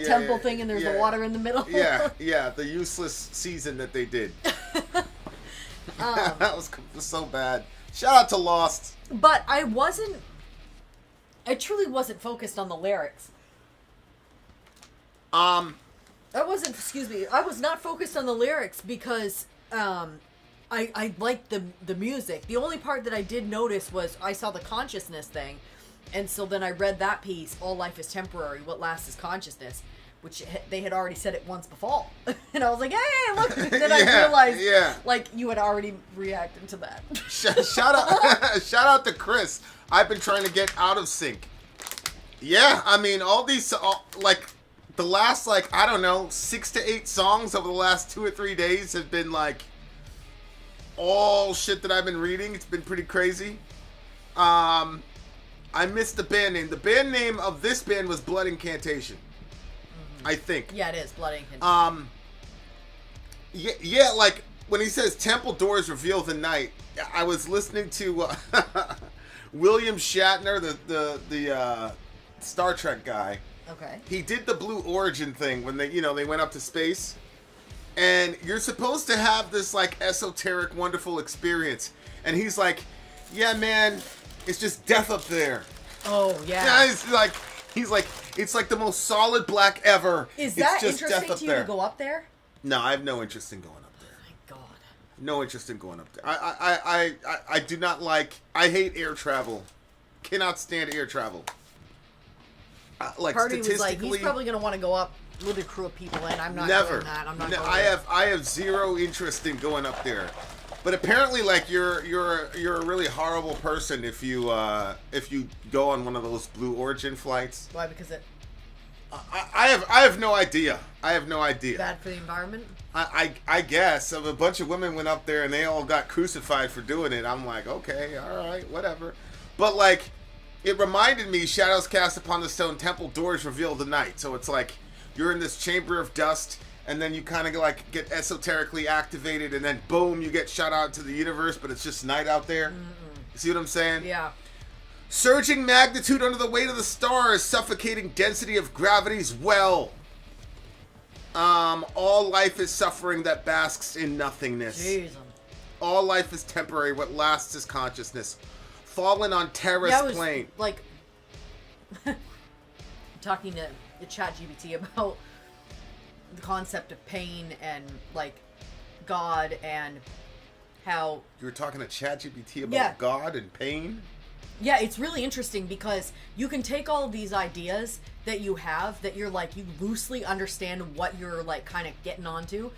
temple thing, and there's the water in the middle? Yeah, the useless season that they did. That was so bad. Shout out to Lost. But I truly wasn't focused on the lyrics. I was not focused on the lyrics because... I liked the music. The only part that I did notice was I saw the consciousness thing, and so then I read that piece, all life is temporary, what lasts is consciousness, which they had already said it once before. And I was like, hey, look, and then I realized, like, you had already reacted to that. Shout out to Chris. I've been trying to get out of sync. Yeah, I mean, all these, the last, 6 to 8 songs over the last 2 or 3 days have been, all shit that I've been reading. It's been pretty crazy. I missed the band name. The band name of this band was Blood Incantation. I think. Yeah, it is Blood Incantation. Yeah, like when he says temple doors reveal the night, I was listening to William Shatner, the Star Trek guy. Okay. He did the Blue Origin thing when they went up to space. And you're supposed to have this like esoteric, wonderful experience. And he's like, yeah, man, it's just death up there. Oh, yeah. Yeah, he's like, it's like the most solid black ever. Is that it's just interesting death up to you there. to go up there? No, I have no interest in going up there. My God. No interest in going up there. I do not like, I hate air travel. Cannot stand air travel. Like Party was statistically, like, he's probably going to want to go up with a crew of people, and I'm not never. doing that. I'm not going I have zero interest in going up there. But apparently, like you're a really horrible person if you go on one of those Blue Origin flights. Why? Because it I have no idea. I have no idea. bad for the environment. I guess a bunch of women went up there and they all got crucified for doing it. I'm like, okay, all right, whatever. But like, it reminded me, shadows cast upon the stone temple doors reveal the night. So it's like you're in this chamber of dust, and then you kind of like get esoterically activated, and then boom, you get shot out to the universe, but it's just night out there. You see what I'm saying? Yeah. Surging magnitude under the weight of the stars, suffocating density of gravity's well. All life is suffering that basks in nothingness. Jeez. All life is temporary. What lasts is consciousness. Fallen on Terra's Yeah, I was plane. like talking to the ChatGPT about the concept of pain and like God and how You were talking to ChatGPT about Yeah. God and pain? yeah, it's really interesting because you can take all of these ideas that you have that you're like, you loosely understand what you're like kind of getting onto,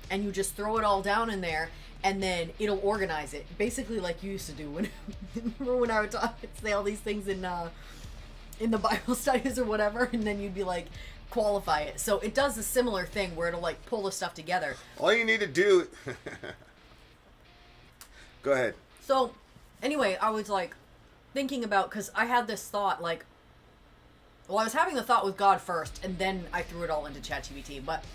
and you just throw it all down in there, and then it'll organize it. Basically like you used to do when remember when I would say all these things in the Bible studies or whatever, and then you'd be like, qualify it. So it does a similar thing where it'll like pull the stuff together. All you need to do... Go ahead. So anyway, I was like thinking about, because I had this thought like, well, I was having the thought with God first, and then I threw it all into ChatGPT. But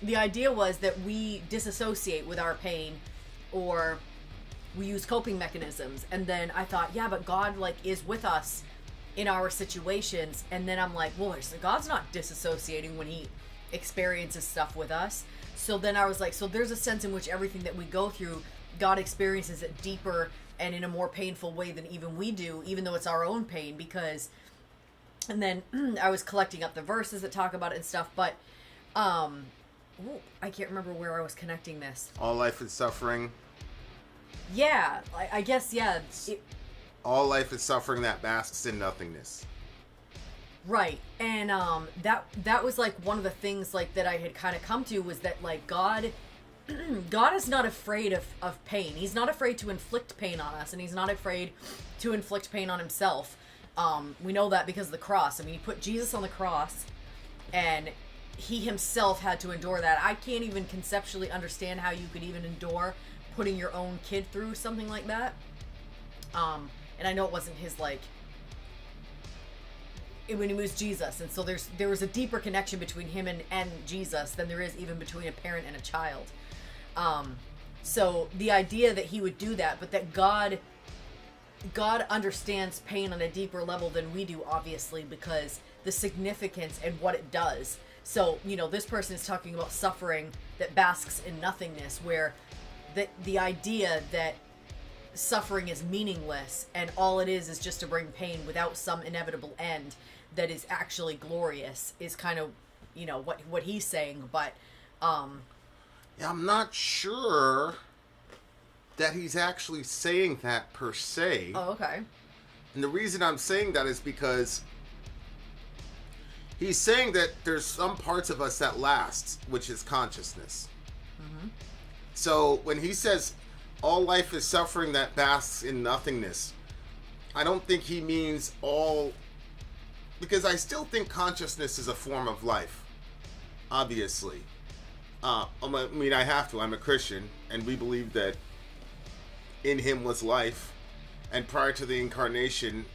the idea was that we disassociate with our pain, or we use coping mechanisms. And then I thought, yeah, but God like is with us in our situations. And then I'm like, well, God's not disassociating when he experiences stuff with us. So then I was like, so there's a sense in which everything that we go through, God experiences it deeper and in a more painful way than even we do, even though it's our own pain. Because, and then I was collecting up the verses that talk about it and stuff, but I can't remember where I was connecting this. All life is suffering. Yeah, I guess, yeah. All life is suffering that basks in nothingness. Right. And that was like one of the things like that I had kind of come to, was that like God is not afraid of pain. He's not afraid to inflict pain on us, and he's not afraid to inflict pain on himself. We know that because of the cross. I mean, he put Jesus on the cross, and he himself had to endure that. I can't even conceptually understand how you could even endure putting your own kid through something like that. And I know it wasn't his, like, when he was Jesus, and so there was a deeper connection between him and Jesus than there is even between a parent and a child. So the idea that he would do that, but that God understands pain on a deeper level than we do, obviously, because the significance and what it does. So, you know, this person is talking about suffering that basks in nothingness, where the idea that suffering is meaningless and all it is just to bring pain without some inevitable end that is actually glorious is kind of, you know, what he's saying. But yeah, I'm not sure that he's actually saying that per se. oh, okay. And the reason I'm saying that is because he's saying that there's some parts of us that last, which is consciousness. Mm-hmm. So when he says all life is suffering that basks in nothingness, I don't think he means all, because I still think consciousness is a form of life, obviously. I mean, I have to. I'm a Christian, and we believe that in him was life, and prior to the incarnation,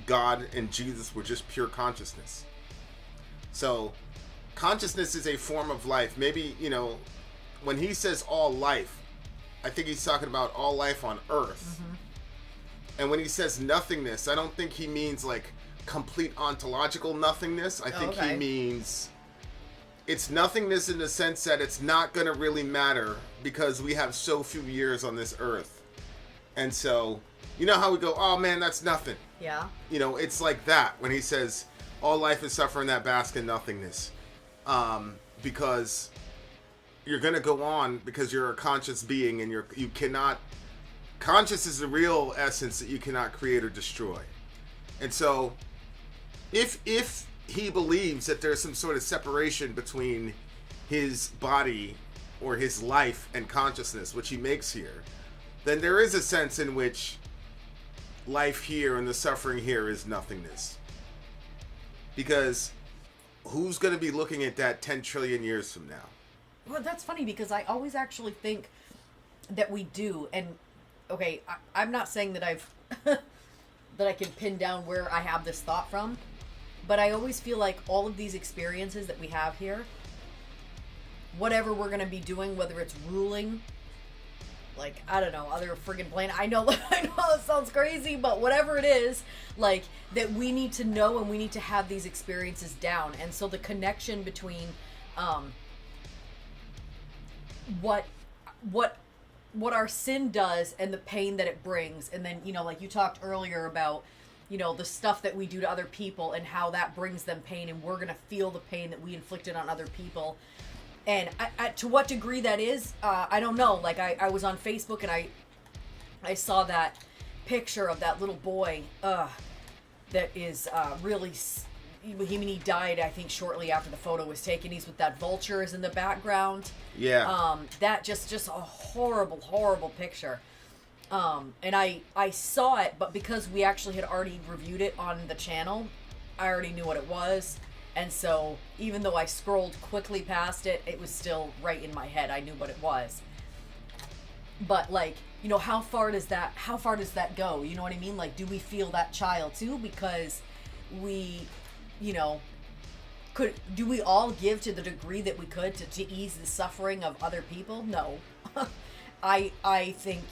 God and Jesus were just pure consciousness. So consciousness is a form of life. Maybe, when he says all life, I think he's talking about all life on earth. Mm-hmm. And when he says nothingness, I don't think he means like complete ontological nothingness. I think he means it's nothingness in the sense that it's not going to really matter because we have so few years on this earth. And so, you know how we go, oh man, that's nothing. Yeah. It's like that when he says all life is suffering that bask in nothingness. Because you're going to go on because you're a conscious being and you cannot, conscious is the real essence that you cannot create or destroy. And so if he believes that there's some sort of separation between his body or his life and consciousness, which he makes here, then there is a sense in which life here and the suffering here is nothingness. Because who's going to be looking at that 10 trillion years from now? Well, that's funny because I always actually think that we do. And, okay, I'm not saying that I've... that I can pin down where I have this thought from. But I always feel like all of these experiences that we have here, whatever we're going to be doing, whether it's ruling, like, I don't know, other friggin' planet. I know it sounds crazy, but whatever it is, like, that we need to know and we need to have these experiences down. And so the connection between what our sin does and the pain that it brings, and then, like you talked earlier about, the stuff that we do to other people and how that brings them pain, and we're gonna feel the pain that we inflicted on other people. And to what degree that is, I don't know. Like, I was on Facebook and I saw that picture of that little boy that is really... He died, I think, shortly after the photo was taken. He's with that vultures in the background. Yeah. That just a horrible, horrible picture. And I saw it, but because we actually had already reviewed it on the channel, I already knew what it was. And so, even though I scrolled quickly past it, it was still right in my head. I knew what it was. But, like, how far does that go? You know what I mean? Like, do we feel that child too? Because we... do we all give to the degree that we could to ease the suffering of other people? No. I think,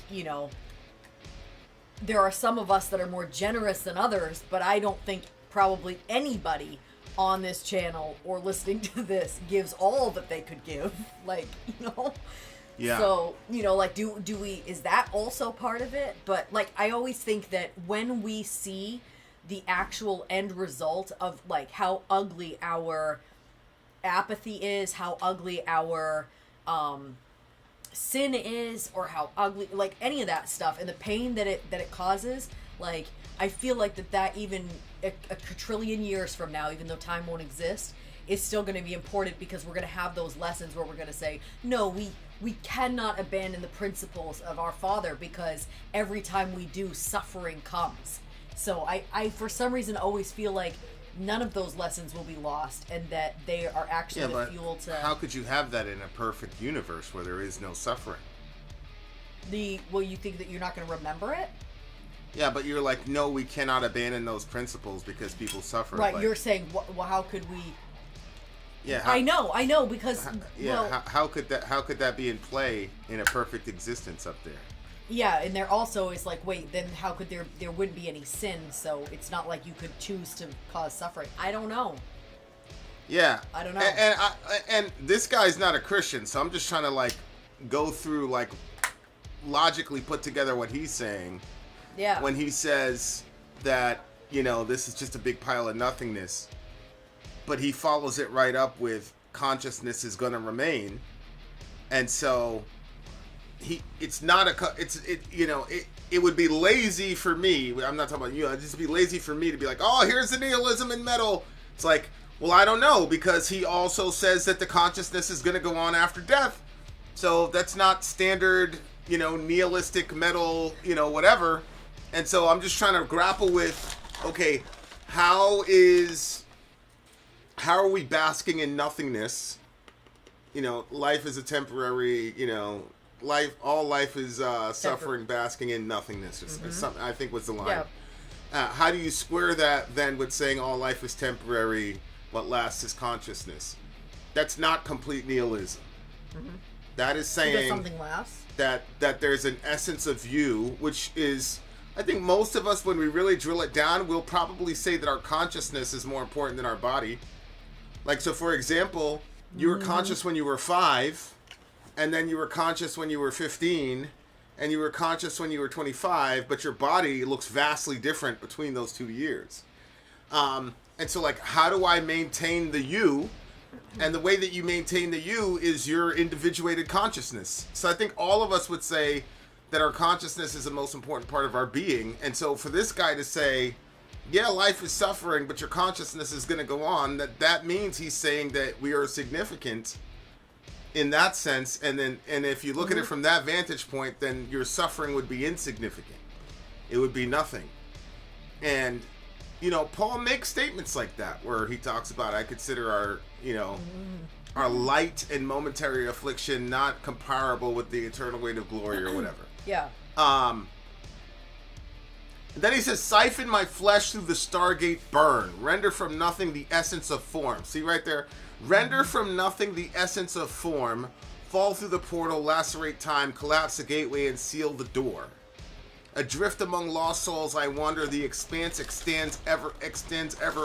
there are some of us that are more generous than others, but I don't think probably anybody on this channel or listening to this gives all that they could give. Like, Yeah. So, like, do we, is that also part of it? But, like, I always think that when we see the actual end result of, like, how ugly our apathy is, how ugly our sin is, or how ugly, like, any of that stuff, and the pain that it causes, like, I feel like that even a quadrillion years from now, even though time won't exist, is still going to be important, because we're going to have those lessons where we're going to say, no, we cannot abandon the principles of our Father, because every time we do, suffering comes. So I for some reason always feel like none of those lessons will be lost, and that they are actually the fuel to... How could you have that in a perfect universe where there is no suffering? Well, you think that you're not going to remember it? Yeah, but you're like, no, we cannot abandon those principles because people suffer. Right, like, you're saying, well, how could we... Yeah, I know, because... how could that be in play in a perfect existence up there? Yeah, and there also is like, wait, then how could there wouldn't be any sin, so it's not like you could choose to cause suffering. I don't know. Yeah. I don't know. And this guy's not a Christian, so I'm just trying to, like, go through, like, logically put together what he's saying. Yeah. When he says that, this is just a big pile of nothingness, but he follows it right up with consciousness is going to remain. And so... it would be lazy for me. I'm not talking about you. It'd just be lazy for me to be like, oh, here's the nihilism in metal. It's like, well, I don't know, because he also says that the consciousness is going to go on after death. So that's not standard, nihilistic metal, whatever. And so I'm just trying to grapple with, okay, how are we basking in nothingness? Life is a temporary, all life is suffering, basking in nothingness, or something, I think was the line. Yeah. How do you square that then with saying all life is temporary, what lasts is consciousness? That's not complete nihilism. That is saying Because something lasts. that there's an essence of you, which is, I think most of us, when we really drill it down, will probably say that our consciousness is more important than our body. Like, so for example, you were conscious when you were 5, and then you were conscious when you were 15, and you were conscious when you were 25, but your body looks vastly different between those 2 years. And so, like, how do I maintain the you? And the way that you maintain the you is your individuated consciousness. So I think all of us would say that our consciousness is the most important part of our being. And so for this guy to say, yeah, life is suffering, but your consciousness is going to go on, that means he's saying that we are significant in that sense. And if you look at it from that vantage point, then your suffering would be insignificant. It would be nothing. And, you know, Paul makes statements like that where he talks about, I consider our, you know, our light and momentary affliction not comparable with the eternal weight of glory or whatever. Yeah. Then he says, siphon my flesh through the Stargate burn. Render from nothing the essence of form. See right there? Render from nothing the essence of form. Fall through the portal, lacerate time, collapse the gateway, and seal the door. Adrift among lost souls, I wander. The expanse extends ever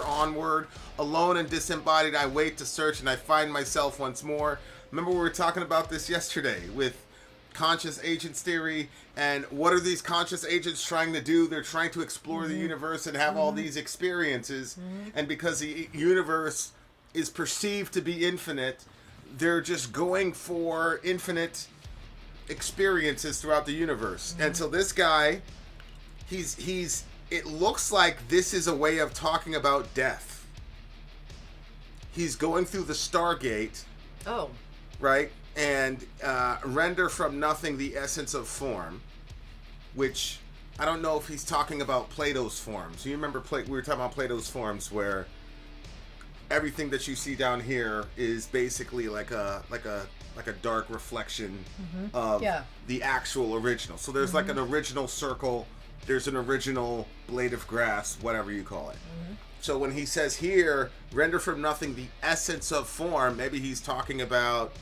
onward. Alone and disembodied, I wait to search, and I find myself once more. Remember we were talking about this yesterday with conscious agents theory, and what are these conscious agents trying to do? They're trying to explore the universe and have all these experiences, and because the universe is perceived to be infinite, they're just going for infinite experiences throughout the universe. And so this guy, he's it looks like this is a way of talking about death. He's going through the Stargate, right, and render from nothing the essence of form, which I don't know if he's talking about Plato's forms. You remember we were talking about Plato's forms, where everything that you see down here is basically like a dark reflection of the actual original. So there's like an original circle, there's an original blade of grass, whatever you call it. So when he says here, render from nothing the essence of form, maybe he's talking about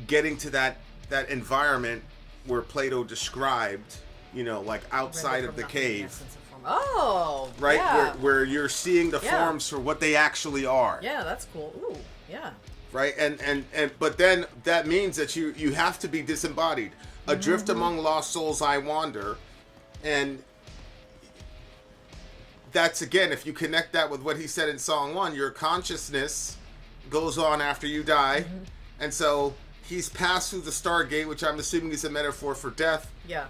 getting to that environment where Plato described, you know, like outside of the cave. Oh, right, yeah. where you're seeing the forms for what they actually are. Yeah, that's cool. Ooh, yeah. Right, and but then that means that you have to be disembodied. Adrift among lost souls I wander, and that's, again, if you connect that with what he said in Song 1, your consciousness goes on after you die, and so he's passed through the Stargate, which I'm assuming is a metaphor for death. Yeah.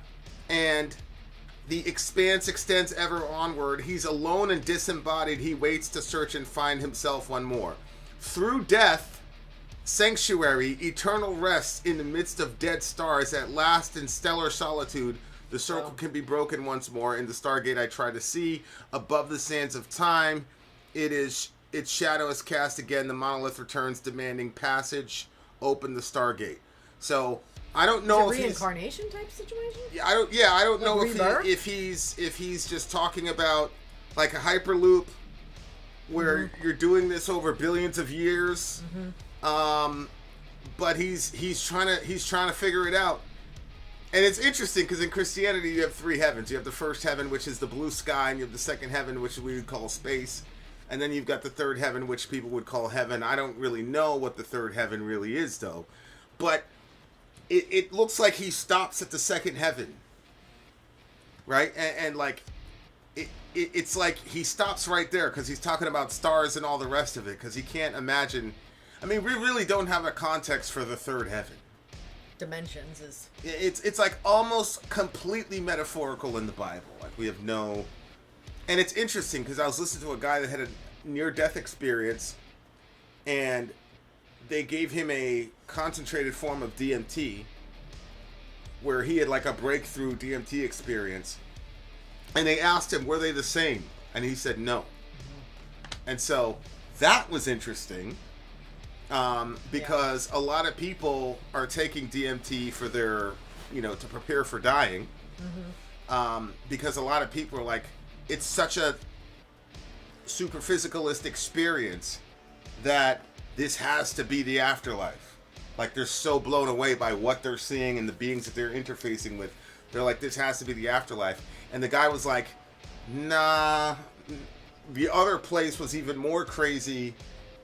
And the expanse extends ever onward. He's alone and disembodied. He waits to search and find himself one more. Through death, sanctuary, eternal rest in the midst of dead stars, at last in stellar solitude, the circle can be broken once more. In the Stargate I try to see, above the sands of time, its shadow is cast again. The monolith returns, demanding passage. Open the Stargate. So I don't know if reincarnation type situation. I don't know rebirth? if he's just talking about like a hyperloop where you're doing this over billions of years. But he's trying to figure it out. And it's interesting because in Christianity you have 3 heavens. You have the first heaven, which is the blue sky, and you have the second heaven, which we would call space. And then you've got the third heaven, which people would call heaven. I don't really know what the third heaven really is, though. But it looks like he stops at the second heaven, right? And like, it's like he stops right there because he's talking about stars and all the rest of it, because he can't imagine. I mean, we really don't have a context for the third heaven. Dimensions is... It's like almost completely metaphorical in the Bible. Like, we have no... And it's interesting because I was listening to a guy that had a near-death experience, and they gave him a concentrated form of DMT, where he had like a breakthrough DMT experience, and they asked him, were they the same? And he said no. And so that was interesting. because a lot of people are taking DMT for their, to prepare for dying. Because a lot of people are like, it's such a super physicalist experience that this has to be the afterlife. Like, they're so blown away by what they're seeing and the beings that they're interfacing with. They're like, this has to be the afterlife. And the guy was like, nah, the other place was even more crazy.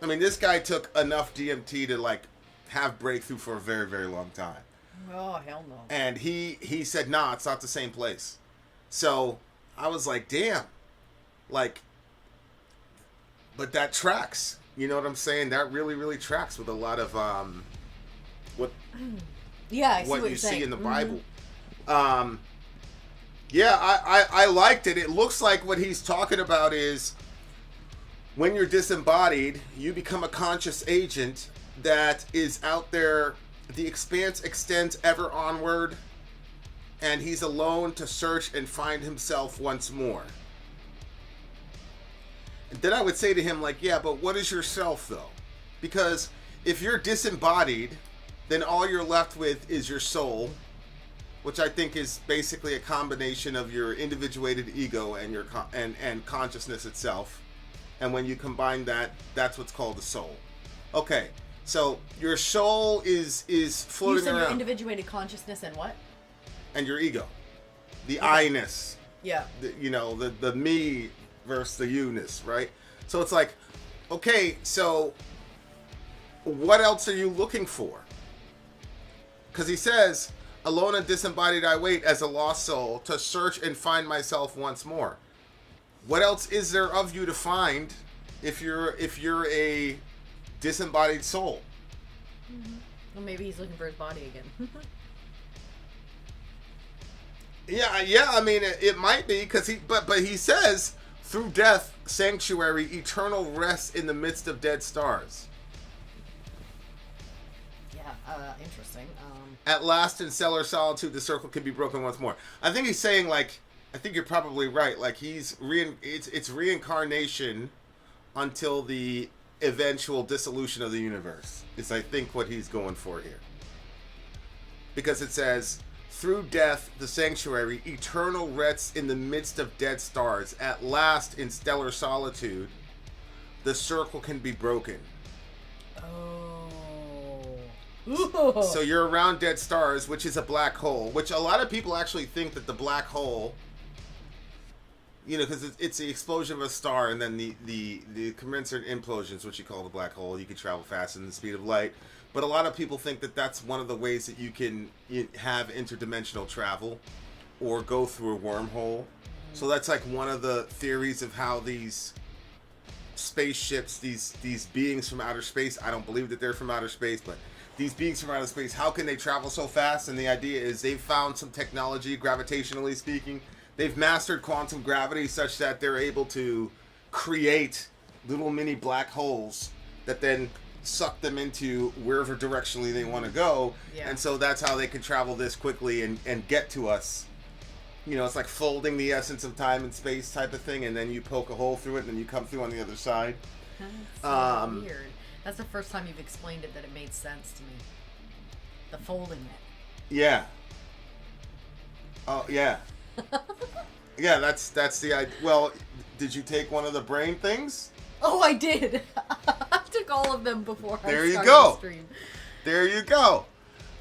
I mean, this guy took enough DMT to, like, have breakthrough for a very, very long time. Oh, hell no. And he said, nah, it's not the same place. So I was like, damn. Like, but that tracks. You know what I'm saying? That really, really tracks with a lot of what you see in the Bible. Yeah, I liked it. It looks like what he's talking about is when you're disembodied, you become a conscious agent that is out there. The expanse extends ever onward, and he's alone to search and find himself once more. And then I would say to him, like, yeah, but what is yourself, though? Because if you're disembodied, then all you're left with is your soul, which I think is basically a combination of your individuated ego and your and consciousness itself. And when you combine that, that's what's called the soul. Okay, so your soul is floating around. You said your individuated consciousness and what? And your ego, the I-ness. Yeah. The me versus the you-ness, right? So it's like, okay, so what else are you looking for? Because he says, alone and disembodied I wait as a lost soul to search and find myself once more. What else is there of you to find if you're a disembodied soul? Mm-hmm. Well, maybe he's looking for his body again. Yeah. I mean, it might be because but he says through death, sanctuary, eternal rest in the midst of dead stars. Yeah, interesting. At last, in stellar solitude, the circle can be broken once more. I think he's saying, like, I think you're probably right. Like, it's reincarnation until the eventual dissolution of the universe. Is, I think, what he's going for here. Because it says, through death, the sanctuary, eternal rest in the midst of dead stars. At last, in stellar solitude, the circle can be broken. Ooh. So you're around dead stars, which is a black hole, which a lot of people actually think that the black hole, because it's the explosion of a star and then the commensurate implosions, which you call the black hole. You can travel faster than the speed of light. But a lot of people think that that's one of the ways that you can have interdimensional travel or go through a wormhole. So that's like one of the theories of how these spaceships, these beings from outer space, I don't believe that they're from outer space, but these beings from outer space, how can they travel so fast? And the idea is they've found some technology, gravitationally speaking. They've mastered quantum gravity such that they're able to create little mini black holes that then suck them into wherever directionally they want to go. Yeah. And so that's how they can travel this quickly and get to us. It's like folding the essence of time and space type of thing, and then you poke a hole through it, and then you come through on the other side. That's so weird. That's the first time you've explained it that it made sense to me. The folding it. Yeah. Oh, yeah. Yeah, that's the idea. Well, did you take one of the brain things? Oh, I did. I took all of them before I started the stream. There you go.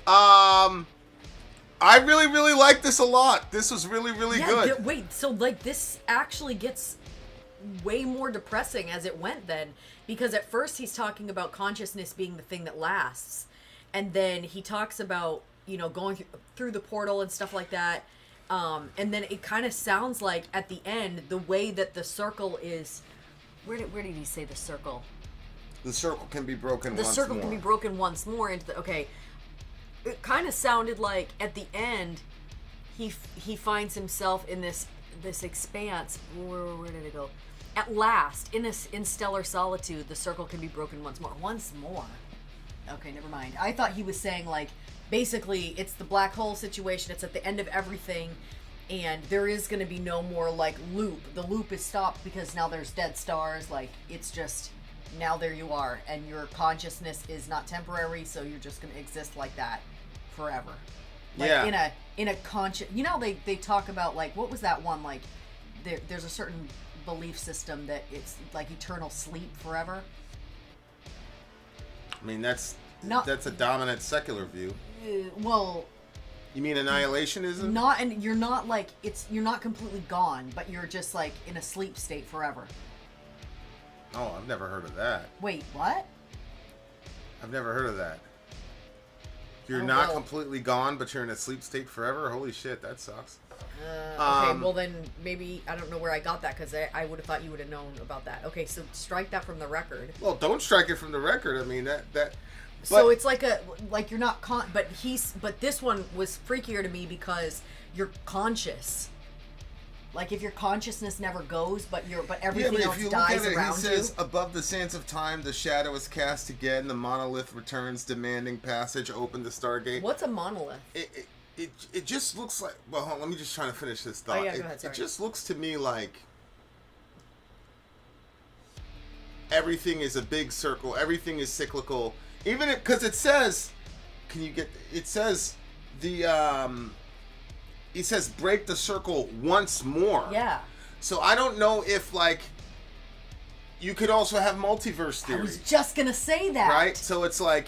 I really, really like this a lot. This was really, really good. Wait, so like this actually gets way more depressing as it went then, because at first he's talking about consciousness being the thing that lasts, and then he talks about going through the portal and stuff like that, and then it kind of sounds like at the end the way that the circle is. Where did he say the circle? The circle can be broken. The circle can be broken once more into the okay. It kind of sounded like at the end he finds himself in this expanse. Where did it go? At last, in stellar solitude, the circle can be broken once more. Once more. Okay, never mind. I thought he was saying, like, basically, it's the black hole situation. It's at the end of everything, and there is going to be no more, like, loop. The loop is stopped because now there's dead stars. Like, it's just now there you are, and your consciousness is not temporary, so you're just going to exist like that forever. Like yeah. In a conscious, you know, they talk about, like, what was that one, like, there's a certain belief system that it's like eternal sleep forever. I mean, that's a dominant secular view. Well, you mean annihilationism? And you're not like, you're not completely gone, but you're just like in a sleep state forever. Oh, I've never heard of that. Wait, what? I've never heard of that. You're not completely gone, but you're in a sleep state forever? Holy shit, that sucks. Okay, well then maybe, I don't know where I got that, because I would have thought you would have known about that. Okay, so strike that from the record. Well, don't strike it from the record. I mean, that so it's like you're not but this one was freakier to me because you're conscious. Like, if your consciousness never goes, but everything else dies around he says, above the sands of time, the shadow is cast again, the monolith returns, demanding passage, open the Stargate. What's a monolith? It just looks like, well, hold on, let me just try to finish this thought. Oh, yeah, go ahead, sorry. It just looks to me like everything is a big circle, everything is cyclical, even because it says, it says break the circle once more. Yeah. So I don't know if, like, you could also have multiverse theory. I was just gonna say that. Right? So it's like,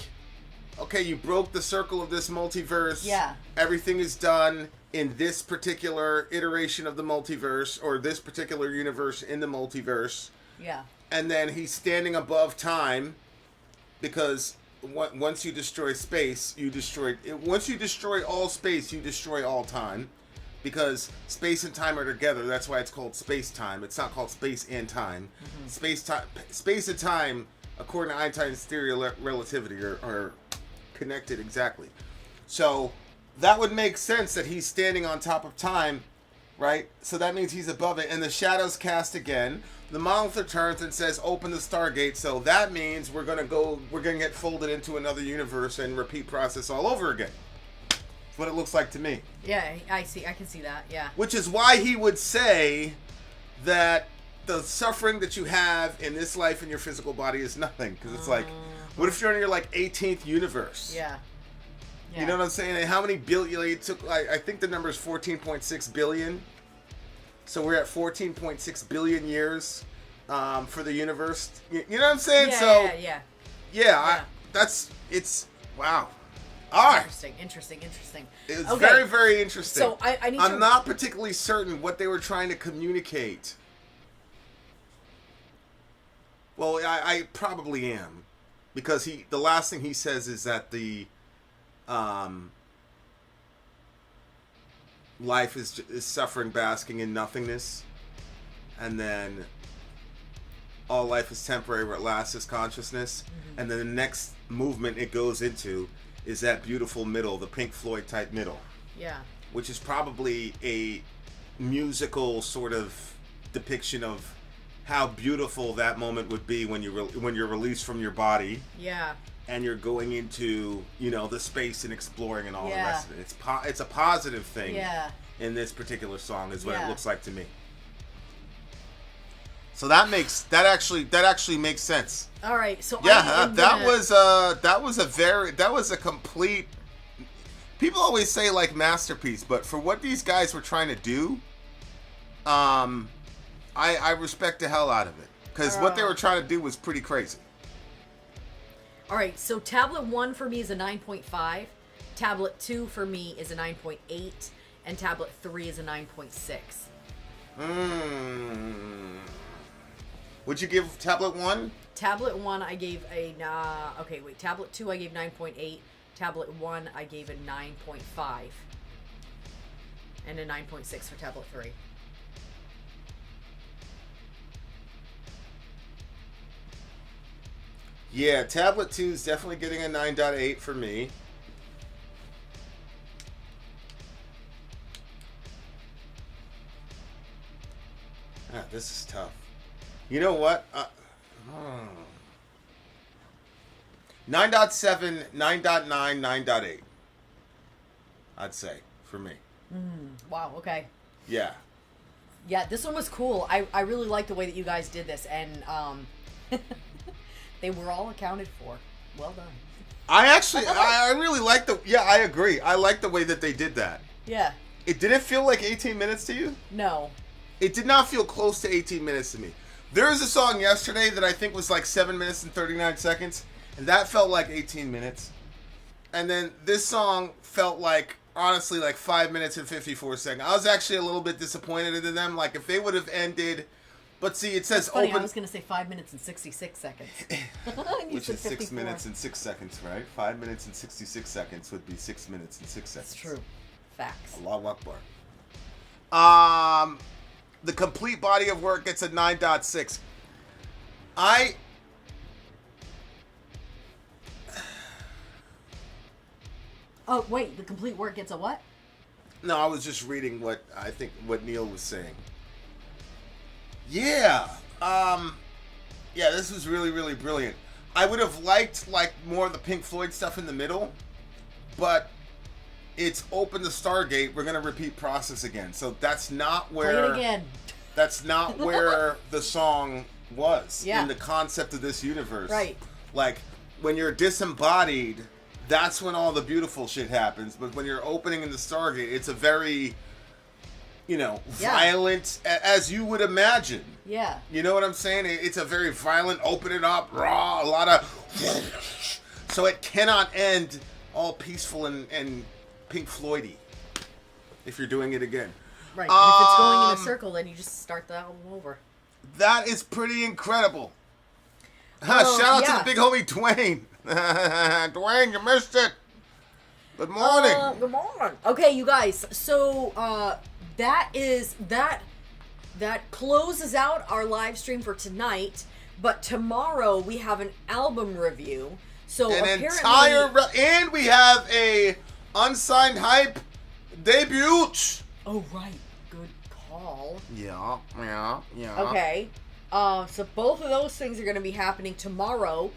okay, you broke the circle of this multiverse. Yeah. Everything is done in this particular iteration of the multiverse, or this particular universe in the multiverse. Yeah. And then he's standing above time, because once you destroy space, once you destroy all space, you destroy all time, because space and time are together. That's why it's called space-time. It's not called space and time. Mm-hmm. Space and time, according to Einstein's theory of relativity, are connected exactly. So that would make sense that he's standing on top of time, right? So that means he's above it, and the shadow's cast again. The monolith returns and says, open the Stargate. So that means we're gonna get folded into another universe and repeat process all over again. That's what it looks like to me. Yeah, I can see that, yeah. Which is why he would say that the suffering that you have in this life in your physical body is nothing. Because it's like, what if you're in your, like, 18th universe? Yeah. You know what I'm saying? And how many billion, it took, I think the number is 14.6 billion. So we're at 14.6 billion years for the universe. You know what I'm saying? Yeah. Wow. All right. Interesting. It's okay. very, very interesting. So I'm not particularly certain what they were trying to communicate. Well, I probably am, because the last thing he says is that the life is suffering, basking in nothingness, and then all life is temporary, where it lasts is consciousness. Mm-hmm. And then the next movement it goes into is that beautiful middle, the Pink Floyd type middle. Yeah. Which is probably a musical sort of depiction of how beautiful that moment would be when you're released from your body. Yeah. And you're going into, the space and exploring and all the rest of it. It's a positive thing. Yeah. In this particular song is what it looks like to me. So that actually makes sense. All right. So that was a complete. People always say, like, masterpiece, but for what these guys were trying to do, I respect the hell out of it, because what they were trying to do was pretty crazy. All right, so tablet 1 for me is a 9.5, tablet 2 for me is a 9.8, and tablet 3 is a 9.6. Would you give tablet 1? Tablet 1 I gave a tablet 2 I gave 9.8, tablet 1 I gave a 9.5, and a 9.6 for tablet 3. Yeah, tablet 2 is definitely getting a 9.8 for me. This is tough. You know what? 9.7, 9.9, 9.8. I'd say, for me. Wow, okay. Yeah. Yeah, this one was cool. I really like the way that you guys did this, and They were all accounted for. Well done. I really like I agree. I like the way that they did that. Yeah. It didn't feel like 18 minutes to you? No. It did not feel close to 18 minutes to me. There was a song yesterday that I think was like 7 minutes and 39 seconds, and that felt like 18 minutes. And then this song felt like, honestly, like 5 minutes and 54 seconds. I was actually a little bit disappointed in them. Like, if they would have ended... But see, it says funny, open... I was going to say 5 minutes and 66 seconds. Which is 6 minutes and 6 seconds, right? 5 minutes and 66 seconds would be 6 minutes and 6 seconds. That's true. Facts. Allahu Akbar. The complete body of work gets a 9.6. Oh, wait, the complete work gets a what? No, I was just reading what Neil was saying. Yeah. Yeah, this was really, really brilliant. I would have liked, like, more of the Pink Floyd stuff in the middle, but it's Open the Stargate. We're going to repeat process again. So that's not where... Play it again. That's not where the song was in the concept of this universe. Right. Like, when you're disembodied, that's when all the beautiful shit happens. But when you're opening in the Stargate, it's a very, violent, as you would imagine. Yeah. You know what I'm saying? It's a very violent, open it up, raw, a lot of... So it cannot end all peaceful and Pink Floyd-y if you're doing it again. Right, and if it's going in a circle, then you just start the album over. That is pretty incredible. Shout out to the big homie Dwayne. Dwayne, you missed it. Good morning. Good morning. Okay, you guys. So that closes out our live stream for tonight. But tomorrow we have an album review. So and we have a unsigned hype debut. Oh right, good call. Yeah. Okay. So both of those things are going to be happening tomorrow.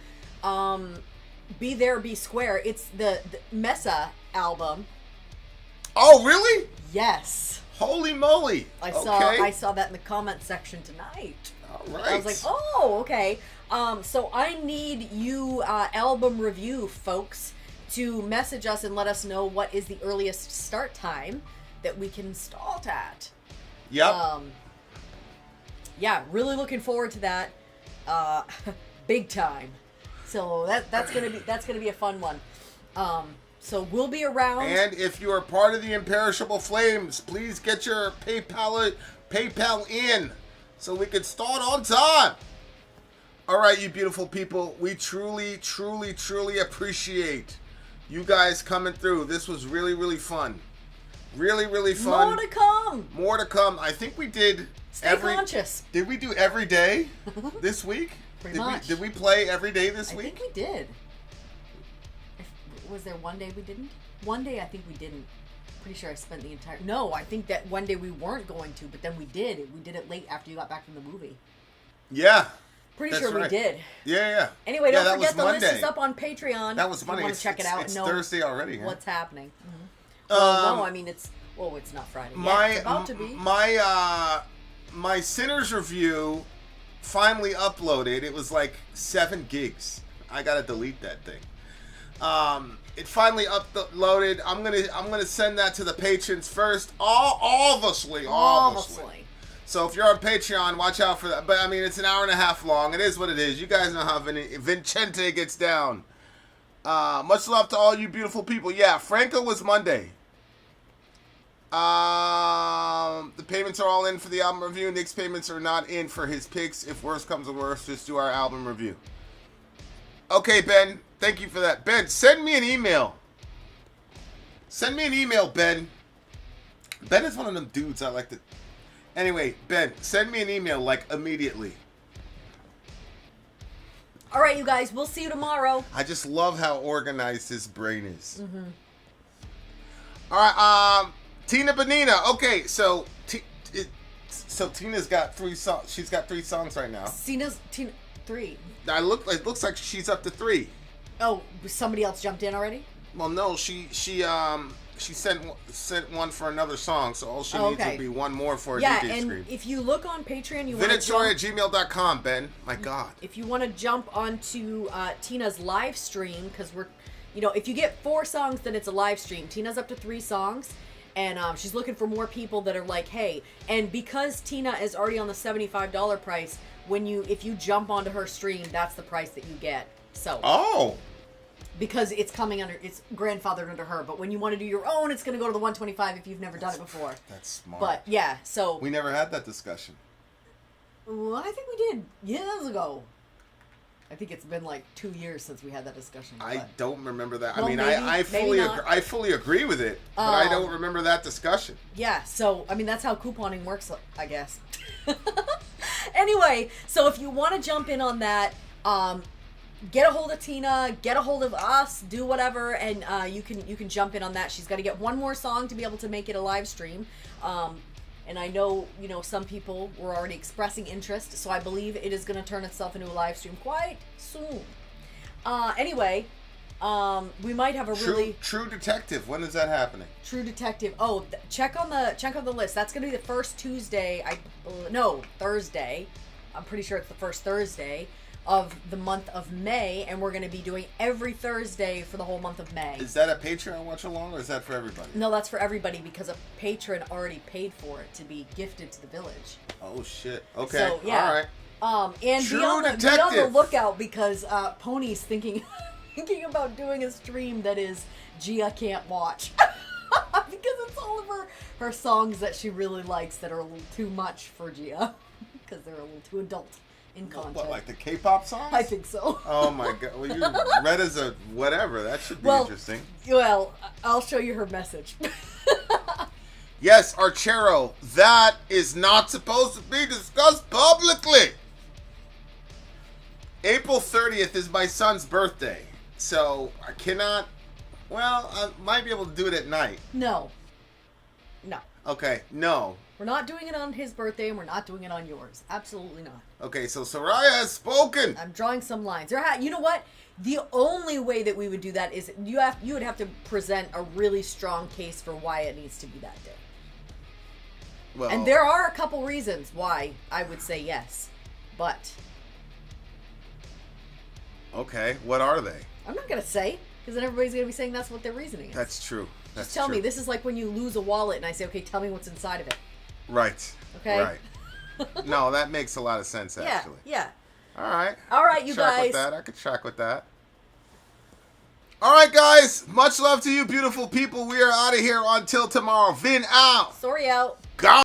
Be There, Be Square. It's the Mesa album. Oh, really? Yes. Holy moly. I saw that in the comment section tonight. All right. I was like, oh, okay. So I need you album review folks to message us and let us know what is the earliest start time that we can start at. Yep. Yeah, really looking forward to that. Big time. So that's gonna be a fun one. So we'll be around. And if you are part of the Imperishable Flames, please get your PayPal in so we can start on time. All right, you beautiful people. We truly, truly, truly appreciate you guys coming through. This was really, really fun. Really, really fun. More to come. More to come. I think we did Stay conscious. Did we do every day this week? Pretty much. Did we play every day this week? I think we did. Was there one day we didn't? One day I think we didn't. Pretty sure I spent the entire... No, I think that one day we weren't going to, but then we did. We did it late after you got back from the movie. Yeah. Pretty sure we did. Yeah. Anyway, don't forget the list is up on Patreon. That was Monday. You want to check it out it's and know Thursday already. What's happening. Mm-hmm. Well, no, I mean, it's not Friday yet. It's about to be. My Sinners review finally uploaded. It was like 7 gigs. I gotta delete that thing. It finally uploaded. I'm gonna send that to the patrons first. Obviously. So if you're on Patreon, watch out for that. But I mean, it's an hour and a half long. It is what it is. You guys know how Vincente gets down. Much love to all you beautiful people. Yeah, Franco was Monday. The payments are all in for the album review. Nick's payments are not in for his picks. If worse comes to worse, just do our album review. Okay, Ben. Thank you for that. Ben, send me an email. Send me an email, Ben. Ben is one of them dudes I like to... Anyway, Ben, send me an email, like, immediately. All right, you guys. We'll see you tomorrow. I just love how organized his brain is. Mm-hmm. All right, Tina Bonina. Okay, so Tina's got 3 songs. She's got 3 songs right now. Tina 3. It looks like she's up to 3. Oh, somebody else jumped in already? Well, no, she She sent one for another song, so all she needs would be one more for a yeah, DJ and screen. if you look on Patreon, you Vin want and to Sori at gmail.com, Ben. My God. If you want to jump onto Tina's live stream, because we're, if you get 4 songs, then it's a live stream. Tina's up to 3 songs, and she's looking for more people that are like, hey, and because Tina is already on the $75 price, if you jump onto her stream, that's the price that you get. So. Oh. Because it's grandfathered under her. But when you want to do your own, it's going to go to the 125 if you've never done it before. That's smart. But yeah, so we never had that discussion. Well, I think we did years ago. I think it's been like 2 years since we had that discussion. I don't remember that. Well, I mean, maybe I fully agree with it, but I don't remember that discussion. Yeah, so I mean that's how couponing works, I guess. Anyway, so if you want to jump in on that, get a hold of Tina, get a hold of us, do whatever, and you can jump in on that. She's got to get one more song to be able to make it a live stream. And I know, some people were already expressing interest, so I believe it is going to turn itself into a live stream quite soon. Anyway, we might have a True Detective. When is that happening? True Detective. Oh, check on the list. That's going to be the first Tuesday. Thursday. I'm pretty sure it's the first Thursday of the month of May, and we're going to be doing every Thursday for the whole month of May. Is that a Patreon watch along, or is that for everybody? No, that's for everybody because a patron already paid for it to be gifted to the village. Oh shit! Okay, so, yeah. all right. And be on the lookout because Pony's thinking about doing a stream that is Gia can't watch because it's all of her songs that she really likes that are a little too much for Gia because they're a little too adult. In content. What, like the K-pop songs? I think so. Oh my God! Well, you read as a whatever. That should be interesting. Well, I'll show you her message. Yes, Archero. That is not supposed to be discussed publicly. April 30th is my son's birthday, so I cannot. Well, I might be able to do it at night. No. Okay, no. We're not doing it on his birthday, and we're not doing it on yours. Absolutely not. Okay, so Soraya has spoken. I'm drawing some lines. You know what? The only way that we would do that is you would have to present a really strong case for why it needs to be that day. Well, and there are a couple reasons why I would say yes, but. Okay, what are they? I'm not going to say, because then everybody's going to be saying that's what their reasoning is. That's true. Just tell me. This is like when you lose a wallet and I say, okay, tell me what's inside of it. Right. Okay. Right. No, that makes a lot of sense, actually. Yeah. All right. All right, you guys. I could track with that. All right, guys. Much love to you, beautiful people. We are out of here until tomorrow. Vin out. Sori out. God.